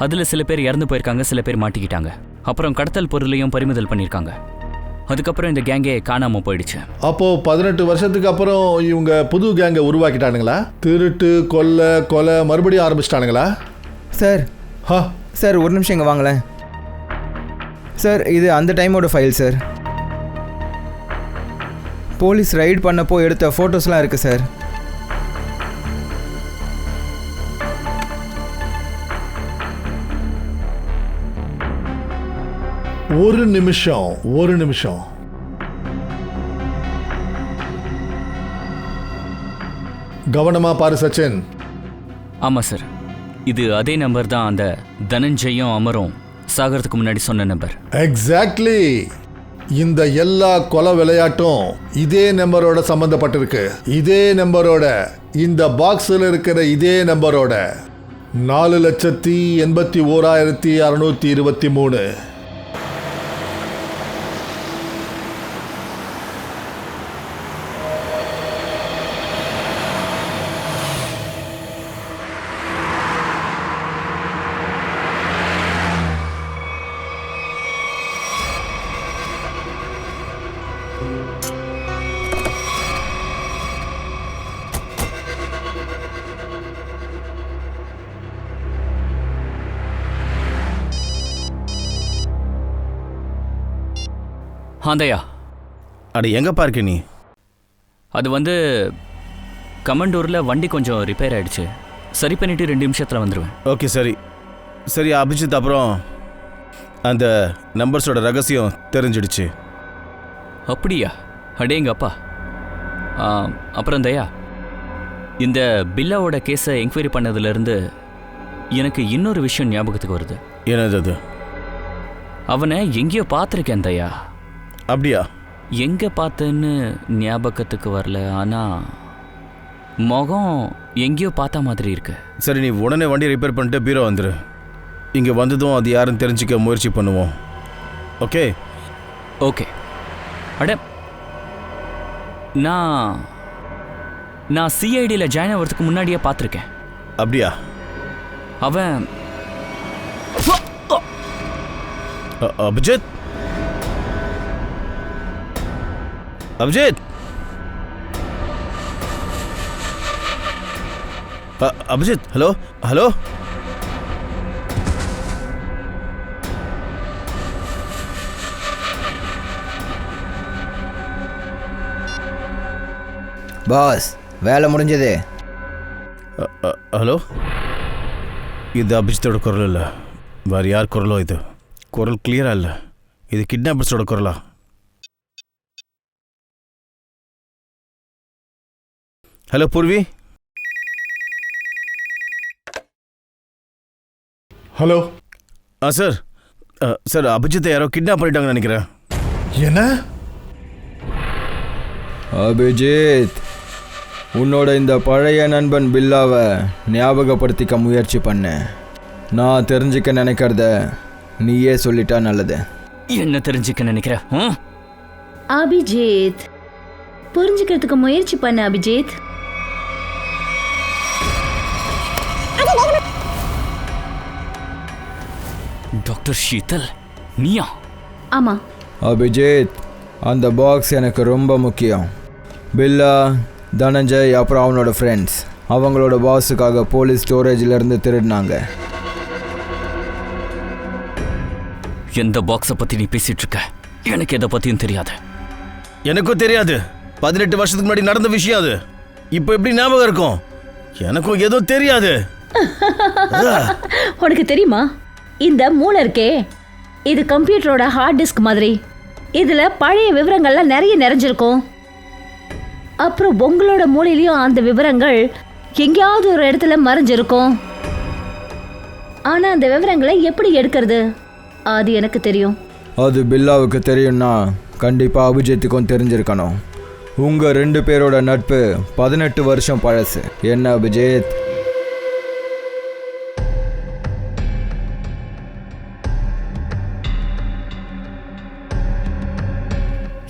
Speaker 4: அதில் சில பேர் இறந்து போயிருக்காங்க, சில பேர் மாட்டிக்கிட்டாங்க. அப்புறம் கடத்தல் பொருளையும் பறிமுதல் பண்ணியிருக்காங்க. அதுக்கப்புறம் இந்த கேங்கே காணாமல் போயிடுச்சு.
Speaker 6: அப்போ 18 வருஷத்துக்கு அப்புறம் இவங்க புது கேங்கை உருவாக்கிட்டானுங்களா? திருட்டு, கொலை மறுபடியும் ஆரம்பிச்சிட்டானுங்களா?
Speaker 1: சார், சார் ஒரு நிமிஷம் இங்கே வாங்களேன். சார், இது அந்த டைமோட ஃபைல் சார். போலீஸ் ரைட் பண்ணப்போ எடுத்த ஃபோட்டோஸ்லாம் இருக்குது சார்.
Speaker 6: ஒரு நிமிஷம். கவனமா பாரு சச்சின்.
Speaker 4: ஆமாம் சார், இது அதே நம்பர் தான் அந்த தனஞ்சயும் அமரும் சாகிறதுக்கு முன்னாடி சொன்ன நம்பர்.
Speaker 6: எக்ஸாக்ட்லி. இந்த எல்லா கொலை விளையாட்டும் இதே நம்பரோட சம்பந்தப்பட்டிருக்கு. இதே நம்பரோட, இந்த பாக்ஸில் இருக்கிற இதே நம்பரோட 4,81,623.
Speaker 4: ஆந்தையா,
Speaker 5: அட எங்கப்பா இருக்க நீ?
Speaker 4: அது வந்து கமண்டூரில் வண்டி கொஞ்சம் ரிப்பேர் ஆகிடுச்சு. சரி பண்ணிவிட்டு 2 நிமிஷத்தில் வந்துடுவேன்.
Speaker 5: ஓகே, சரி அபிஜித், அப்புறம் அந்த நம்பர்ஸோட ரகசியம் தெரிஞ்சிடுச்சு.
Speaker 4: அப்படியா? அடேங்கப்பா. அப்புறம் தயா, இந்த பில்லாவோட கேஸை என்கொயரி பண்ணதுலேருந்து எனக்கு இன்னொரு விஷயம் ஞாபகத்துக்கு வருது.
Speaker 5: என்னது அது?
Speaker 4: அவனை எங்கேயோ பார்த்துருக்கேன் தயா.
Speaker 5: அப்படியா?
Speaker 4: எங்கே பார்த்தேன்னு ஞாபகத்துக்கு வரல, ஆனால் முகம் எங்கேயோ பார்த்த மாதிரி இருக்கு.
Speaker 5: சரி, நீ உடனே வண்டியை ரிப்பேர் பண்ணிட்டு பீரோ வந்துரு. இங்கே வந்ததும் அது யாருன்னு தெரிஞ்சுக்க முயற்சி பண்ணுவோம். ஓகே?
Speaker 4: ஓகே. அட, நான் சிஐடியில் ஜாயின் ஆகிறதுக்கு முன்னாடியே பார்த்துருக்கேன்.
Speaker 5: அப்படியா?
Speaker 4: அவன்
Speaker 5: Abhijit? Abhijit? Abhijit, hello hello.
Speaker 1: Boss, வேலை முடிஞ்சது.
Speaker 5: ஹலோ, இது அபிஜித்தோட குரல் இல்லை, வேறு யார் குரலோ. இது குரல் கிளியரா இல்லை. இது கிட்னாப்பர்ஸோட குரலா? Hello Purvi.
Speaker 6: Hello.
Speaker 5: Sir, sir அபிஜித்தை யாரோ கிட்னாப் பண்ணிட்டாங்கன்னு நினைக்கிறேன்.
Speaker 6: என்ன?
Speaker 1: அபிஜித், உன்னோட இந்த பழைய நண்பன் பில்லாவை ஞாபகப்படுத்திக்க முயற்சி பண்ண. நான் தெரிஞ்சுக்க நினைக்கிறத நீயே சொல்லிட்டா நல்லது.
Speaker 4: என்ன தெரிஞ்சுக்க நினைக்கிற?
Speaker 3: அபிஜித், புரிஞ்சுக்கிறதுக்கு முயற்சி பண்ண அபிஜித்.
Speaker 4: டாக்டர் ஷீதல், நீயா?
Speaker 3: ஆமா
Speaker 1: அபிஜித், அந்த பாக்ஸ் எனக்கு ரொம்ப முக்கியம். பில்லா, தனஞ்சய், அப்புறம் அவனோட ஃப்ரெண்ட்ஸ் அவங்களோட பாஸுக்காக போலீஸ் ஸ்டோரேஜிலேருந்து திருடினாங்க.
Speaker 4: எந்த பாக்ஸை பற்றி நீ பேசிட்டு இருக்க? எனக்கு எதை பற்றியும் தெரியாது.
Speaker 5: எனக்கும் தெரியாது. 18 வருஷத்துக்கு முன்னாடி நடந்த விஷயம் அது. இப்போ எப்படி ஞாபகம் இருக்கும்? எனக்கும் எதுவும் தெரியாது.
Speaker 3: உனக்கு தெரியுமா, இந்த மூளை இருக்கே, இது கம்ப்யூட்டரோட ஹார்ட் டிஸ்க் மாதிரி. இதுல பழைய விவரங்கள்லாம் நிறைய நிறைஞ்சிருக்கும். அப்புறம் உங்களோட மூளையிலையும் அந்த விவரங்கள் எங்கேயாவது ஒரு இடத்துல மறைஞ்சிருக்கும். ஆனா அந்த விவரங்களை எப்படி எடுக்கிறது, அது எனக்கு தெரியும்.
Speaker 1: அது பில்லாவுக்கு தெரியும்னா கண்டிப்பாக அபிஜித்துக்கும் தெரிஞ்சிருக்கணும். உங்கள் 2 பேரோட நட்பு 18 வருஷம் பழசு. என்ன அபிஜித்?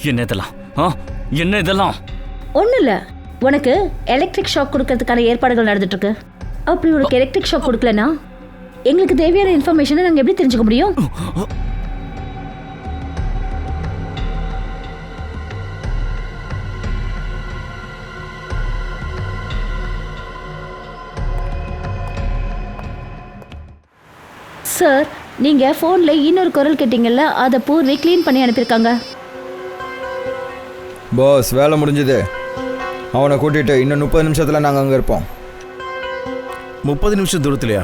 Speaker 4: என்ன இதெல்லாம்? என்ன இதெல்லாம்?
Speaker 3: ஒன்றும் இல்லை, உனக்கு எலக்ட்ரிக் ஷாக் கொடுக்கறதுக்கான ஏற்பாடுகள் நடந்துட்டு இருக்கு. அப்படி உனக்கு எலக்ட்ரிக் ஷாக் கொடுக்கலனா எங்களுக்கு தேவையான இன்ஃபர்மேஷனை நாங்கள் எப்படி தெரிஞ்சுக்க முடியும்? சார், நீங்கள் ஃபோனில் இன்னொரு குரல் கேட்டீங்கல்ல, அதை பூர்வி க்ளீன் பண்ணி அனுப்பியிருக்காங்க.
Speaker 1: பாஸ், வேலை முடிஞ்சது. அவனை கூட்டிகிட்டு இன்னும் 30 நிமிஷத்தில் நாங்கள் அங்கே இருப்போம்.
Speaker 5: 30 நிமிஷம் தூரத்துலையா?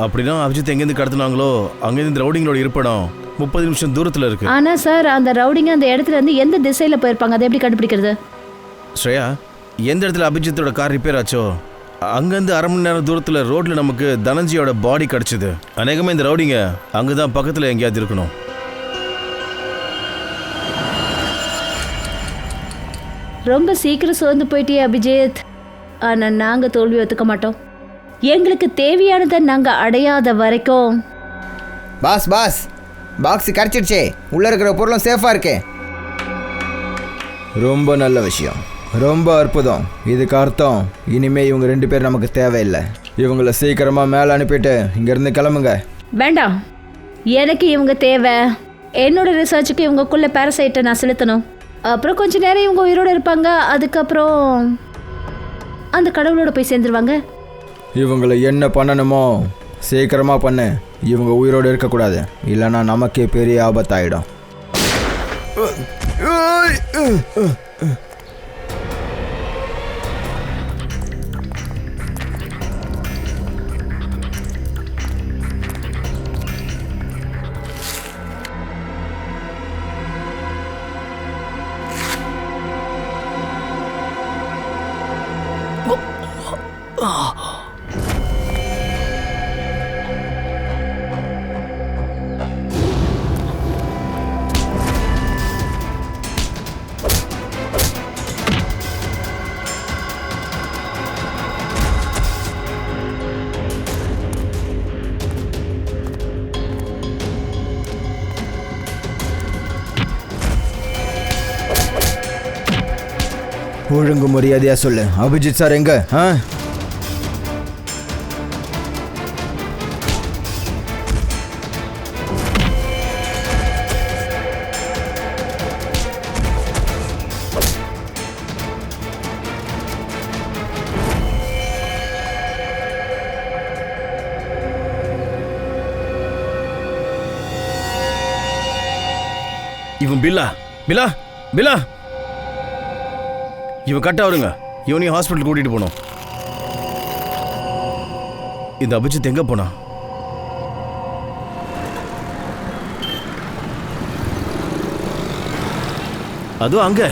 Speaker 5: அப்படின்னா அபிஜித் எங்கேருந்து கடத்தினாங்களோ அங்கேருந்து ரவுடிங்களோட இருப்பிடம் 30 நிமிஷம் தூரத்தில் இருக்கு.
Speaker 3: ஆனால் சார், அந்த ரவுடிங்க அந்த இடத்துல இருந்து எந்த திசையில் போயிருப்பாங்க, அதை எப்படி கண்டுபிடிக்கிறது?
Speaker 5: ஸ்ரேயா, எந்த இடத்துல அபிஜித்தோட கார் ரிப்பேர் ஆச்சோ அங்கேருந்து 1/2 மணி நேரம் தூரத்தில் ரோட்டில் நமக்கு தனஞ்சியோட பாடி கிடச்சிது. அநேகமாக இந்த ரவுடிங்க அங்கே தான் பக்கத்தில் எங்கேயாவது இருக்கணும்.
Speaker 3: ரொம்ப சீக்கிரம் சோர்ந்து போயிட்டே அபிஜித். ஆனால் நாங்கள் தோல்வி ஒத்துக்க மாட்டோம். எங்களுக்கு தேவையானதை நாங்கள் அடையாத வரைக்கும்.
Speaker 1: பாஸ், பாக்ஸ் கிடச்சிடுச்சே. உள்ளே இருக்கிற பொருளும் சேஃபாக இருக்கே. ரொம்ப நல்ல விஷயம், ரொம்ப அற்புதம். இதுக்கு அர்த்தம் இனிமேல் இவங்க 2 பேர் நமக்கு தேவையில்லை. இவங்களை சீக்கிரமாக மேலே அனுப்பிட்டு இங்கேருந்து கிளம்புங்க.
Speaker 3: வேண்டாம், எனக்கு இவங்க தேவை. என்னோட ரிசர்ச்சுக்கு இவங்கக்குள்ள பேரசைட்டை நான் செலுத்தணும். அப்புறம் கொஞ்ச நேரம் இவங்க உயிரோடு இருப்பாங்க. அதுக்கப்புறம் அந்த கடவுளோட போய் சேர்ந்துருவாங்க.
Speaker 1: இவங்களை என்ன பண்ணணுமோ சீக்கிரமாக பண்ணு. இவங்க உயிரோடு இருக்கக்கூடாது, இல்லைன்னா நமக்கே பெரிய ஆபத்தாயிடும். ஒழுங்கு மரியாதையா சொல்லு, அபிஜித் சார் எங்க? ஆ?
Speaker 5: இவன் பில்லா பில்லா பில்லா இவன் கட்ட வருங்க. இவனையும் ஹாஸ்பிட்டல் கூட்டிட்டு போனோம். இந்த அபிஜித் எங்க போனா? அதுவும் அங்க.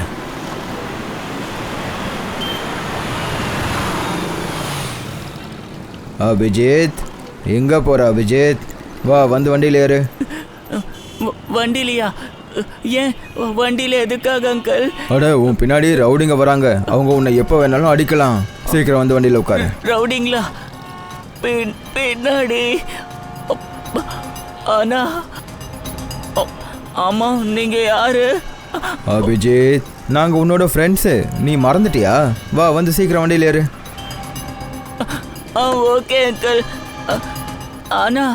Speaker 1: அபிஜித் எங்க போற அபிஜித்? வா வந்து வண்டியில் ஏறு.
Speaker 2: வண்டிலையா? ஏன் வண்டியில எதுக்காக அங்கிள்?
Speaker 1: அட உன் பின்னாடி ரவுடிங்க வராங்க, அவங்க உன்னை எப்போ வேணாலும் அடிக்கலாம். சீக்கிரம் வந்து வண்டியில் உட்காரு.
Speaker 2: ரவுடிங்களா? பின்னாடி? ஆனா ஆமா, நீங்க யாரு?
Speaker 1: அபிஜித் நாங்கள் உன்னோட ஃப்ரெண்ட்ஸு, நீ மறந்துட்டியா? வா வந்து சீக்கிரம் வண்டியில் ஏறு.
Speaker 2: Okay uncle. ஆனா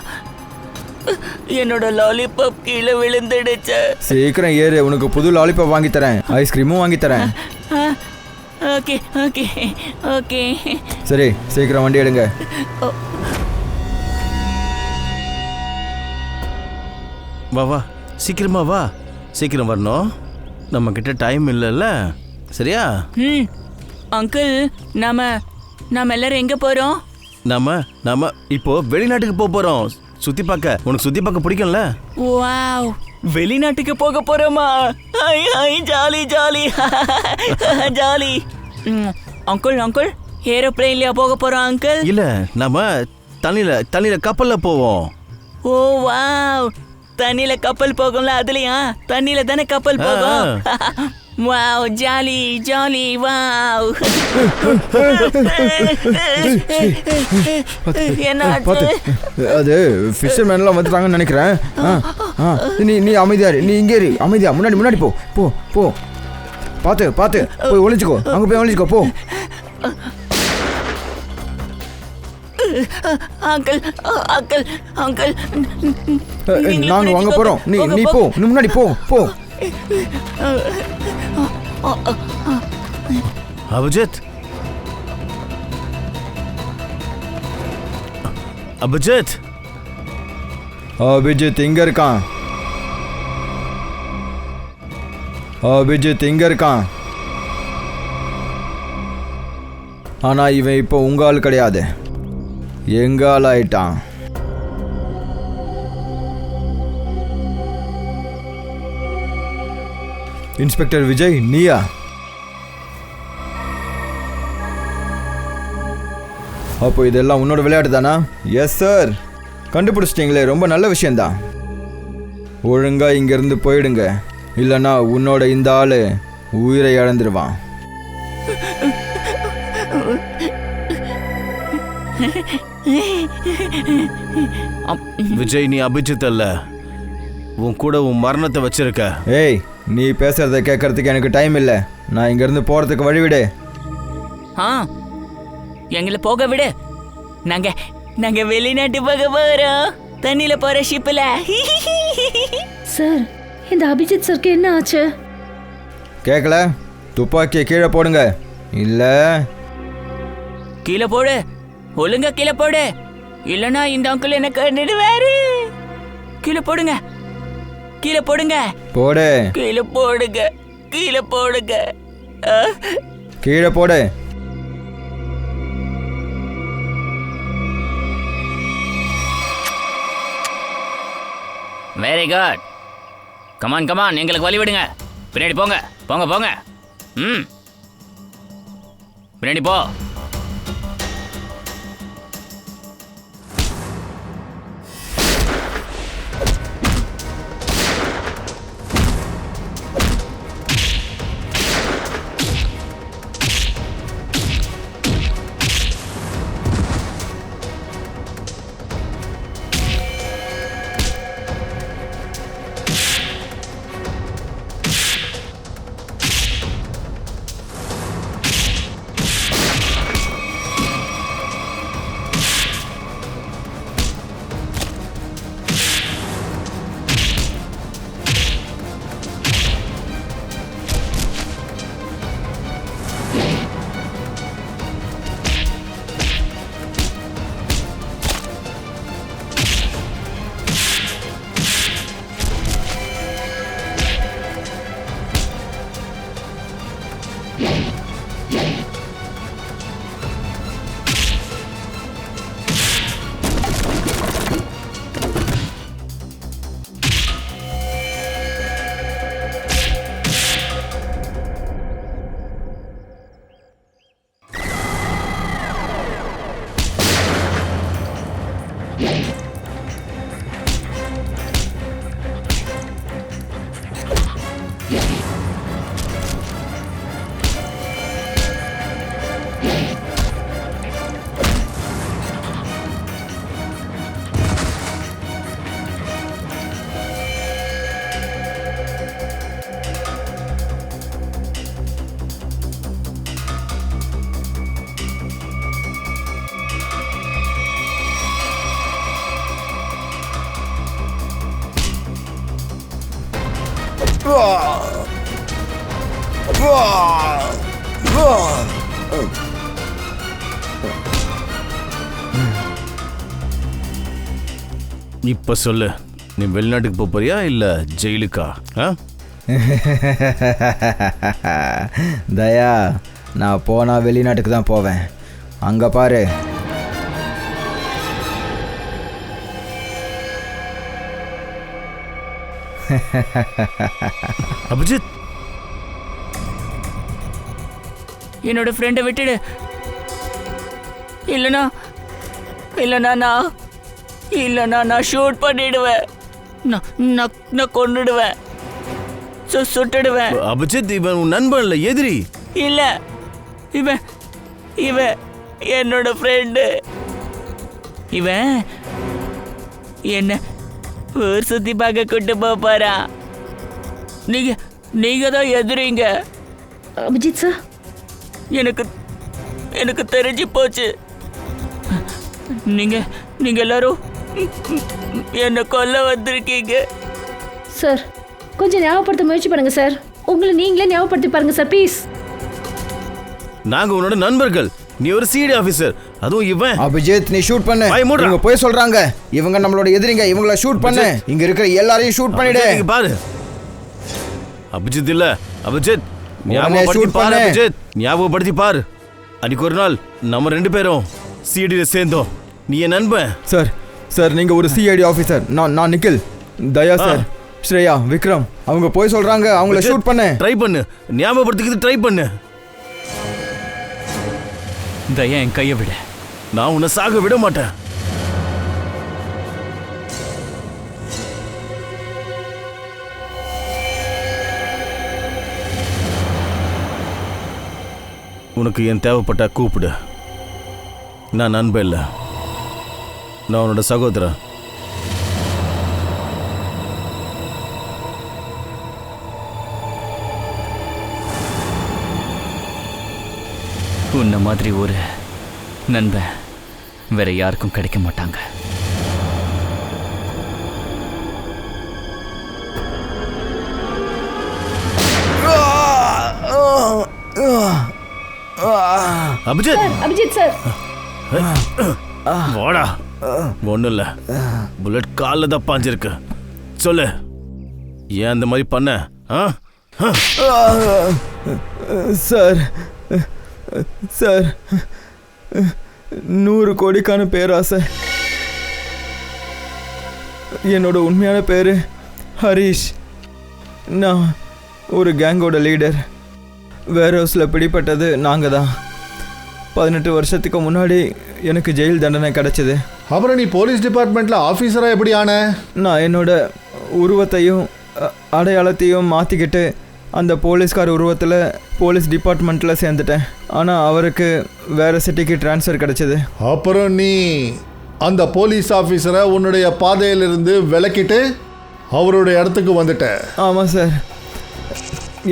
Speaker 2: என்னோட லாலிபாப் கீழே விழுந்துடுச்சு.
Speaker 1: சீக்கிரம் ஏறு, உனக்கு புது லாலிபாப் வாங்கி தரேன், ஐஸ்கிரீமும் வாங்கி தரேன்.
Speaker 2: Okay okay okay.
Speaker 1: சரி சீக்கிரம் வண்டி எடுங்க.
Speaker 5: வா வா சீக்கிரமா வா. சீக்கிரம் வரணும், நம்ம கிட்ட டைம் இல்லைல்ல. சரியா?
Speaker 2: அங்கிள் நாம எல்லாரும் எங்க போறோம்?
Speaker 5: நாம இப்போ வெளிநாட்டுக்கு போறோம். சுத்தி பார்க்க. உனக்கு சுத்தி பார்க்க பிடிக்கும்ல?
Speaker 2: வாவ், வெளிநாட்டுக்கு போக போறோமா? ஐ ஐ ஜாலி ஜாலி ஜாலி. அங்கிள் ஏரோப்ளேன்லயா போக போறோம் அங்கிள்?
Speaker 5: இல்ல, நாம தண்ணியில கப்பல்ல போவோம்.
Speaker 2: ஓ வாவ், தண்ணியில கப்பல் போகும்ல, அதுலயா? தண்ணியில தானே கப்பல் போகும். Wow jolly jolly wow.
Speaker 1: பார்த்து, அது ஃபிஷர்மேன்லாம் வந்துட்டாங்கன்னு நினைக்கிறேன். நீ அமைதியா இரு, நீ இங்கே இரு, அமைதியா முன்னாடி போ போ போ. பார்த்து போய் ஒளிச்சுக்கோ, அங்கே போய் ஒளிச்சுக்கோ போ.
Speaker 2: அங்கிள் அங்கிள் அங்கிள்
Speaker 1: நாங்கள் வாங்க போகிறோம், நீ போ, நீ முன்னாடி போ போ.
Speaker 5: அபிஜித் அபிஜித்
Speaker 1: அபிஜித் இங்க இருக்கான். அபிஜித் இங்க இருக்கான். ஆனா இவன் இப்போ உங்க ஆள் கிடையாது, எங்க ஆள் ஆயிட்டான். இன்ஸ்பெக்டர் விஜய், நீயா? அப்போ இதெல்லாம் உன்னோட விளையாட்டு தானா? Yes sir. கண்டுபிடிச்சிட்டிங்களே, ரொம்ப நல்ல விஷயந்தான். ஒழுங்கா இங்கிருந்து போயிடுங்க, இல்லைன்னா உன்னோட இந்த ஆளு உயிரை இழந்துருவான்.
Speaker 5: விஜய், நீ அபிஜித் அல்ல, உன் கூட உன் மரணத்தை வச்சிருக்க.
Speaker 1: ஏய், நீ பேசுறத கேட்கறதுக்கு எனக்கு டைம் இல்லை. நான் இங்கிருந்து போறதுக்கு வழிவிடு.
Speaker 2: எங்களை போக விடு. நாங்க வெளிநாட்டு போக போறோம், தண்ணியில போற ஷிப்ல.
Speaker 3: சார், இந்த அபிஜித் சருக்கு என்ன ஆச்சு?
Speaker 1: கேட்கல? துப்பாக்கியை கீழே போடுங்க, இல்ல
Speaker 2: கீழே போடு, ஒழுங்கா கீழே போடு, இல்லனா இந்த அங்கிள் என்ன கண்டுடுவாரு. கீழே போடுங்க, கீழே போடுங்க,
Speaker 1: போடு,
Speaker 2: கீழே போடுங்க, கீழே போடுங்க,
Speaker 1: கீழே போடு.
Speaker 4: Very good. கமான் எங்களுக்கு வழி விடுங்க. பின்னாடி போங்க போங்க. பின்னாடி போ.
Speaker 5: இப்ப சொல்லு, நீ வெளிநாட்டுக்கு போறியா இல்ல ஜெயிலுக்கா?
Speaker 1: தயா, நான் போனா வெளிநாட்டுக்கு தான் போவேன். அங்க பாரு.
Speaker 5: அபிஜித்,
Speaker 2: என்னோட ஃப்ரெண்டை விட்டுடு. இல்லைனா நான் ஷூட் பண்ணிடுவேன். நான் கொன்னுடுவேன், சுட்டுடுவேன்.
Speaker 5: அபிஜித், இவன் உன் நண்பன் இல்ல, எதிரி.
Speaker 2: இல்ல, இவன் என்னோட ஃப்ரெண்டு. இவன் என்ன ஊர் சுத்தி பார்க்க கூட்டு போறா. நீங்க தான் எதிரிங்க.
Speaker 3: அபிஜித் சார்,
Speaker 2: எனக்கு தெரிஞ்சு போச்சு. நீங்க எல்லாரும் என்ன கொல்ல வந்திருக்கீங்க.
Speaker 3: சார் கொஞ்சம் ஞாபகப்படுத்த முயற்சி பண்ணுங்க சார். உங்களை நீங்களே ஞாபகப்படுத்தி பாருங்க சார், ப்ளீஸ்.
Speaker 5: நாங்க உன்னோட நண்பர்கள், நீ ஒரு சிடி ஆபீசர், அதுவும் இவன்.
Speaker 1: அபிஜித், நீ ஷூட் பண்ணு. இவங்க போய் சொல்றாங்க, இவங்க நம்மளோட எதிரிங்க. இவங்கள ஷூட் பண்ணு. இங்க இருக்கிற எல்லாரையும் ஷூட் பண்ணிடு.
Speaker 5: பாரு அபிஜித், இல்ல அபிஜித், ஞாபகப்படுத்தி பாரு. அபிஜித், ஞாபகப்படுத்தி பாரு. அன்னைக்கு ஒரு நாள் நம்ம 2 பேரும் சிடில சேர்ந்தோம். நீ என் நண்பன்.
Speaker 1: சார் நீங்க ஒரு சிஐடி ஆபீசர். நான் நிக்கில். தயா சார், ஸ்ரேயா, விக்ரம், அவங்க போய் சொல்றாங்க. அவங்கள ஷூட் பண்ணு.
Speaker 5: ட்ரை பண்ணு, ஞாபகப்படுத்திக்கிட்டு ட்ரை பண்ணு.
Speaker 4: தயா, என் கையை விட.
Speaker 5: நான் உன்னை சாக விட மாட்டேன். உனக்கு என் தேவைப்பட்டா கூப்பிடு. நான் நண்பன் இல்லை, நான் உன்னோட சகோதரன்.
Speaker 4: உன்ன மாதிரி ஒரு நண்பன் வேற யாருக்கும் கிடைக்க மாட்டாங்க.
Speaker 3: அபிஜித் சார்,
Speaker 5: வாடா. ஒன்றும் இல்லை, புல்லட் காலில் தான் பாஞ்சிருக்கு. சொல்லு, ஏன் அந்த மாதிரி பண்ண?
Speaker 1: சார் 100 கோடிக்கான பேராசை. என்னோட உண்மையான பேர் ஹரிஷ். நான் ஒரு கேங்கோட லீடர். வேர் ஹவுஸில் பிடிப்பட்டது நாங்கள் தான். 18 வருஷத்துக்கு முன்னாடி எனக்கு ஜெயில் தண்டனை கிடச்சிது.
Speaker 6: அப்புறம் நீ போலீஸ் டிபார்ட்மெண்ட்டில் ஆஃபீஸராக எப்படி ஆன?
Speaker 1: நான் என்னோட உருவத்தையும் அடையாளத்தையும் மாற்றிக்கிட்டு அந்த போலீஸ்கார் உருவத்தில் போலீஸ் டிபார்ட்மெண்ட்டில் சேர்ந்துட்டேன். ஆனால் அவருக்கு வேறு சிட்டிக்கு ட்ரான்ஸ்ஃபர் கிடச்சிது.
Speaker 6: அப்புறம் நீ அந்த போலீஸ் ஆஃபீஸரை உன்னுடைய பாதையிலிருந்து விலக்கிட்டு அவருடைய இடத்துக்கு வந்துட்ட.
Speaker 1: ஆமாம் சார்,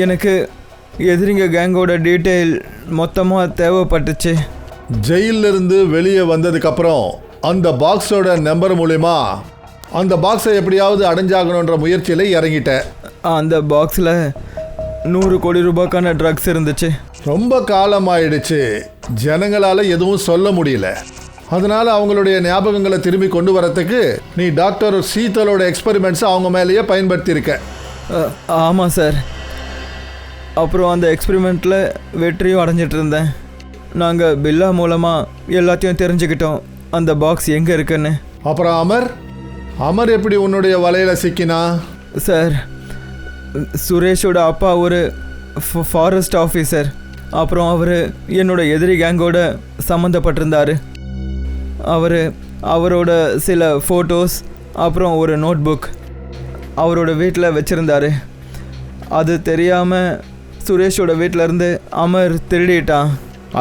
Speaker 1: எனக்கு எதிரிங்க கேங்கோட டீட்டெயில் மொத்தமாக தேவைப்பட்டுச்சு.
Speaker 6: ஜெயிலிருந்து வெளியே வந்ததுக்கப்புறம் அந்த பாக்ஸோட நம்பர் மூலிமா அந்த பாக்ஸை எப்படியாவது அடைஞ்சாகணுன்ற முயற்சியில் இறங்கிட்டேன்.
Speaker 1: அந்த பாக்ஸில் 100 கோடி ரூபாய்க்கான ட்ரக்ஸ் இருந்துச்சு.
Speaker 6: ரொம்ப காலமாயிடுச்சு, ஜனங்களால் எதுவும் சொல்ல முடியல. அதனால் அவங்களுடைய ஞாபகங்களை திரும்பி கொண்டு வரத்துக்கு நீ டாக்டர் சீதலோட எக்ஸ்பெரிமெண்ட்ஸை அவங்க மேலேயே பயன்படுத்தியிருக்க.
Speaker 1: ஆமாம் சார். அப்புறம் அந்த எக்ஸ்பெரிமெண்ட்டில் வெற்றியும் அடைஞ்சிட்டு இருந்தேன். நாங்கள் பில்லா மூலமாக எல்லாத்தையும் தெரிஞ்சுக்கிட்டோம் அந்த பாக்ஸ் எங்கே இருக்குன்னு.
Speaker 6: அப்புறம் அமர் எப்படி உன்னுடைய வலையில் சிக்கினா?
Speaker 1: சார், சுரேஷோட அப்பா ஒரு ஃபாரஸ்ட் ஆஃபீஸர். அப்புறம் அவர் என்னோட எதிரி கேங்கோட சம்மந்தப்பட்டிருந்தார். அவரோட சில ஃபோட்டோஸ் அப்புறம் ஒரு நோட் புக் அவரோட வீட்டில் வச்சுருந்தார். அது தெரியாமல் சுரேஷோட வீட்டிலேருந்து அமர் திருடிட்டான்.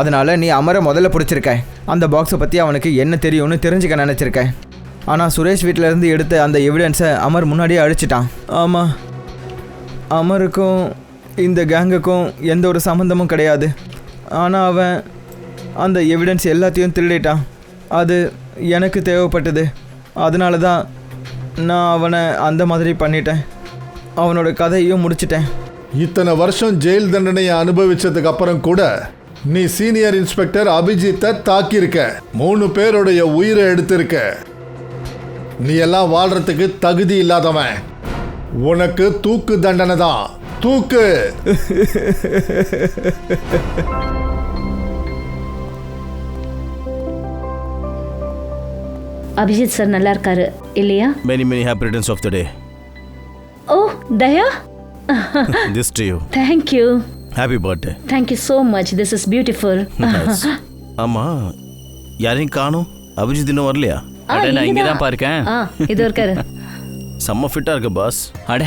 Speaker 1: அதனால் நீ அமரை முதல்ல பிடிச்சிருக்க. அந்த பாக்ஸை பற்றி அவனுக்கு என்ன தெரியும்னு தெரிஞ்சுக்க நினச்சிருக்கேன். ஆனால் சுரேஷ் வீட்டிலேருந்து எடுத்த அந்த எவிடன்ஸை அமர் முன்னாடியே அழிச்சிட்டான். ஆமாம், அமருக்கும் இந்த கேங்குக்கும் எந்த ஒரு சம்மந்தமும் கிடையாது. ஆனால் அவன் அந்த எவிடன்ஸ் எல்லாத்தையும் திருடிட்டான். அது எனக்கு தேவைப்பட்டது. அதனால தான் நான் அவனை அந்த மாதிரி பண்ணிட்டேன். அவனோட கதையும் முடிச்சிட்டேன்.
Speaker 6: இத்தனை வருஷம் ஜெயில் தண்டனையை அனுபவிச்சதுக்கு அப்புறம் கூட நீ சீனியர் இன்ஸ்பெக்டர் அபிஜித்தை தாக்கியிருக்க. 3 பேருடைய உயிரை எடுத்திருக்க. நீ எல்லாம் வாழ்றதுக்கு தகுதி இல்லாதவன். உனக்கு தூக்கு தண்டனை தான். தூக்கு.
Speaker 3: அபிஜித் சார் நல்லா இருக்காரு இல்லையா?
Speaker 5: Many many happy returns of the day.
Speaker 3: Oh Daya,
Speaker 5: this to you.
Speaker 3: Thank you.
Speaker 5: Happy birthday.
Speaker 3: Thank you so much. This is beautiful.
Speaker 5: ஆமாம், யாரையும் காணும். அபிஜித் இன்னும் வரலையா?
Speaker 4: அட நான் இங்கே தான் பாருக்கேன்.
Speaker 3: இது இருக்காரு.
Speaker 5: செம்ம ஃபிட்டாக இருக்கு பாஸ்.
Speaker 4: அட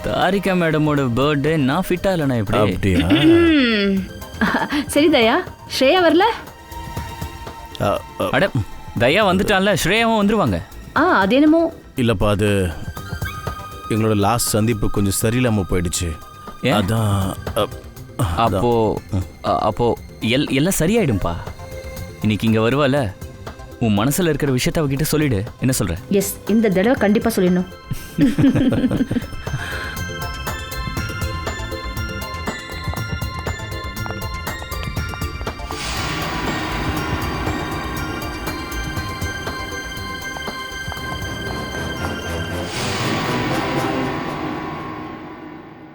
Speaker 4: தாரிகா மேடமோட பர்த்டே, நான் ஃபிட்டா இல்லைண்ணா எப்படி?
Speaker 5: அப்படியா?
Speaker 3: சரி தயா, ஸ்ரேயா வரல?
Speaker 4: அட தயா வந்துட்டான்ல, ஸ்ரேயாவும் வந்துருவாங்க.
Speaker 3: அது என்னமோ.
Speaker 5: இல்லைப்பா, அது எங்களோட லாஸ்ட் சந்திப்பு கொஞ்சம் சரியில்லாமல் போயிடுச்சு. அதான்
Speaker 4: அப்போ எல்லாம் சரியாயிடும்பா. இன்னைக்கு இங்கே வருவால, உன் மனசில் இருக்கிற விஷயத்த அவகிட்ட சொல்லிடு. என்ன சொல்ற?
Speaker 3: எஸ், இந்த தடவை கண்டிப்பாக சொல்லிடணும்.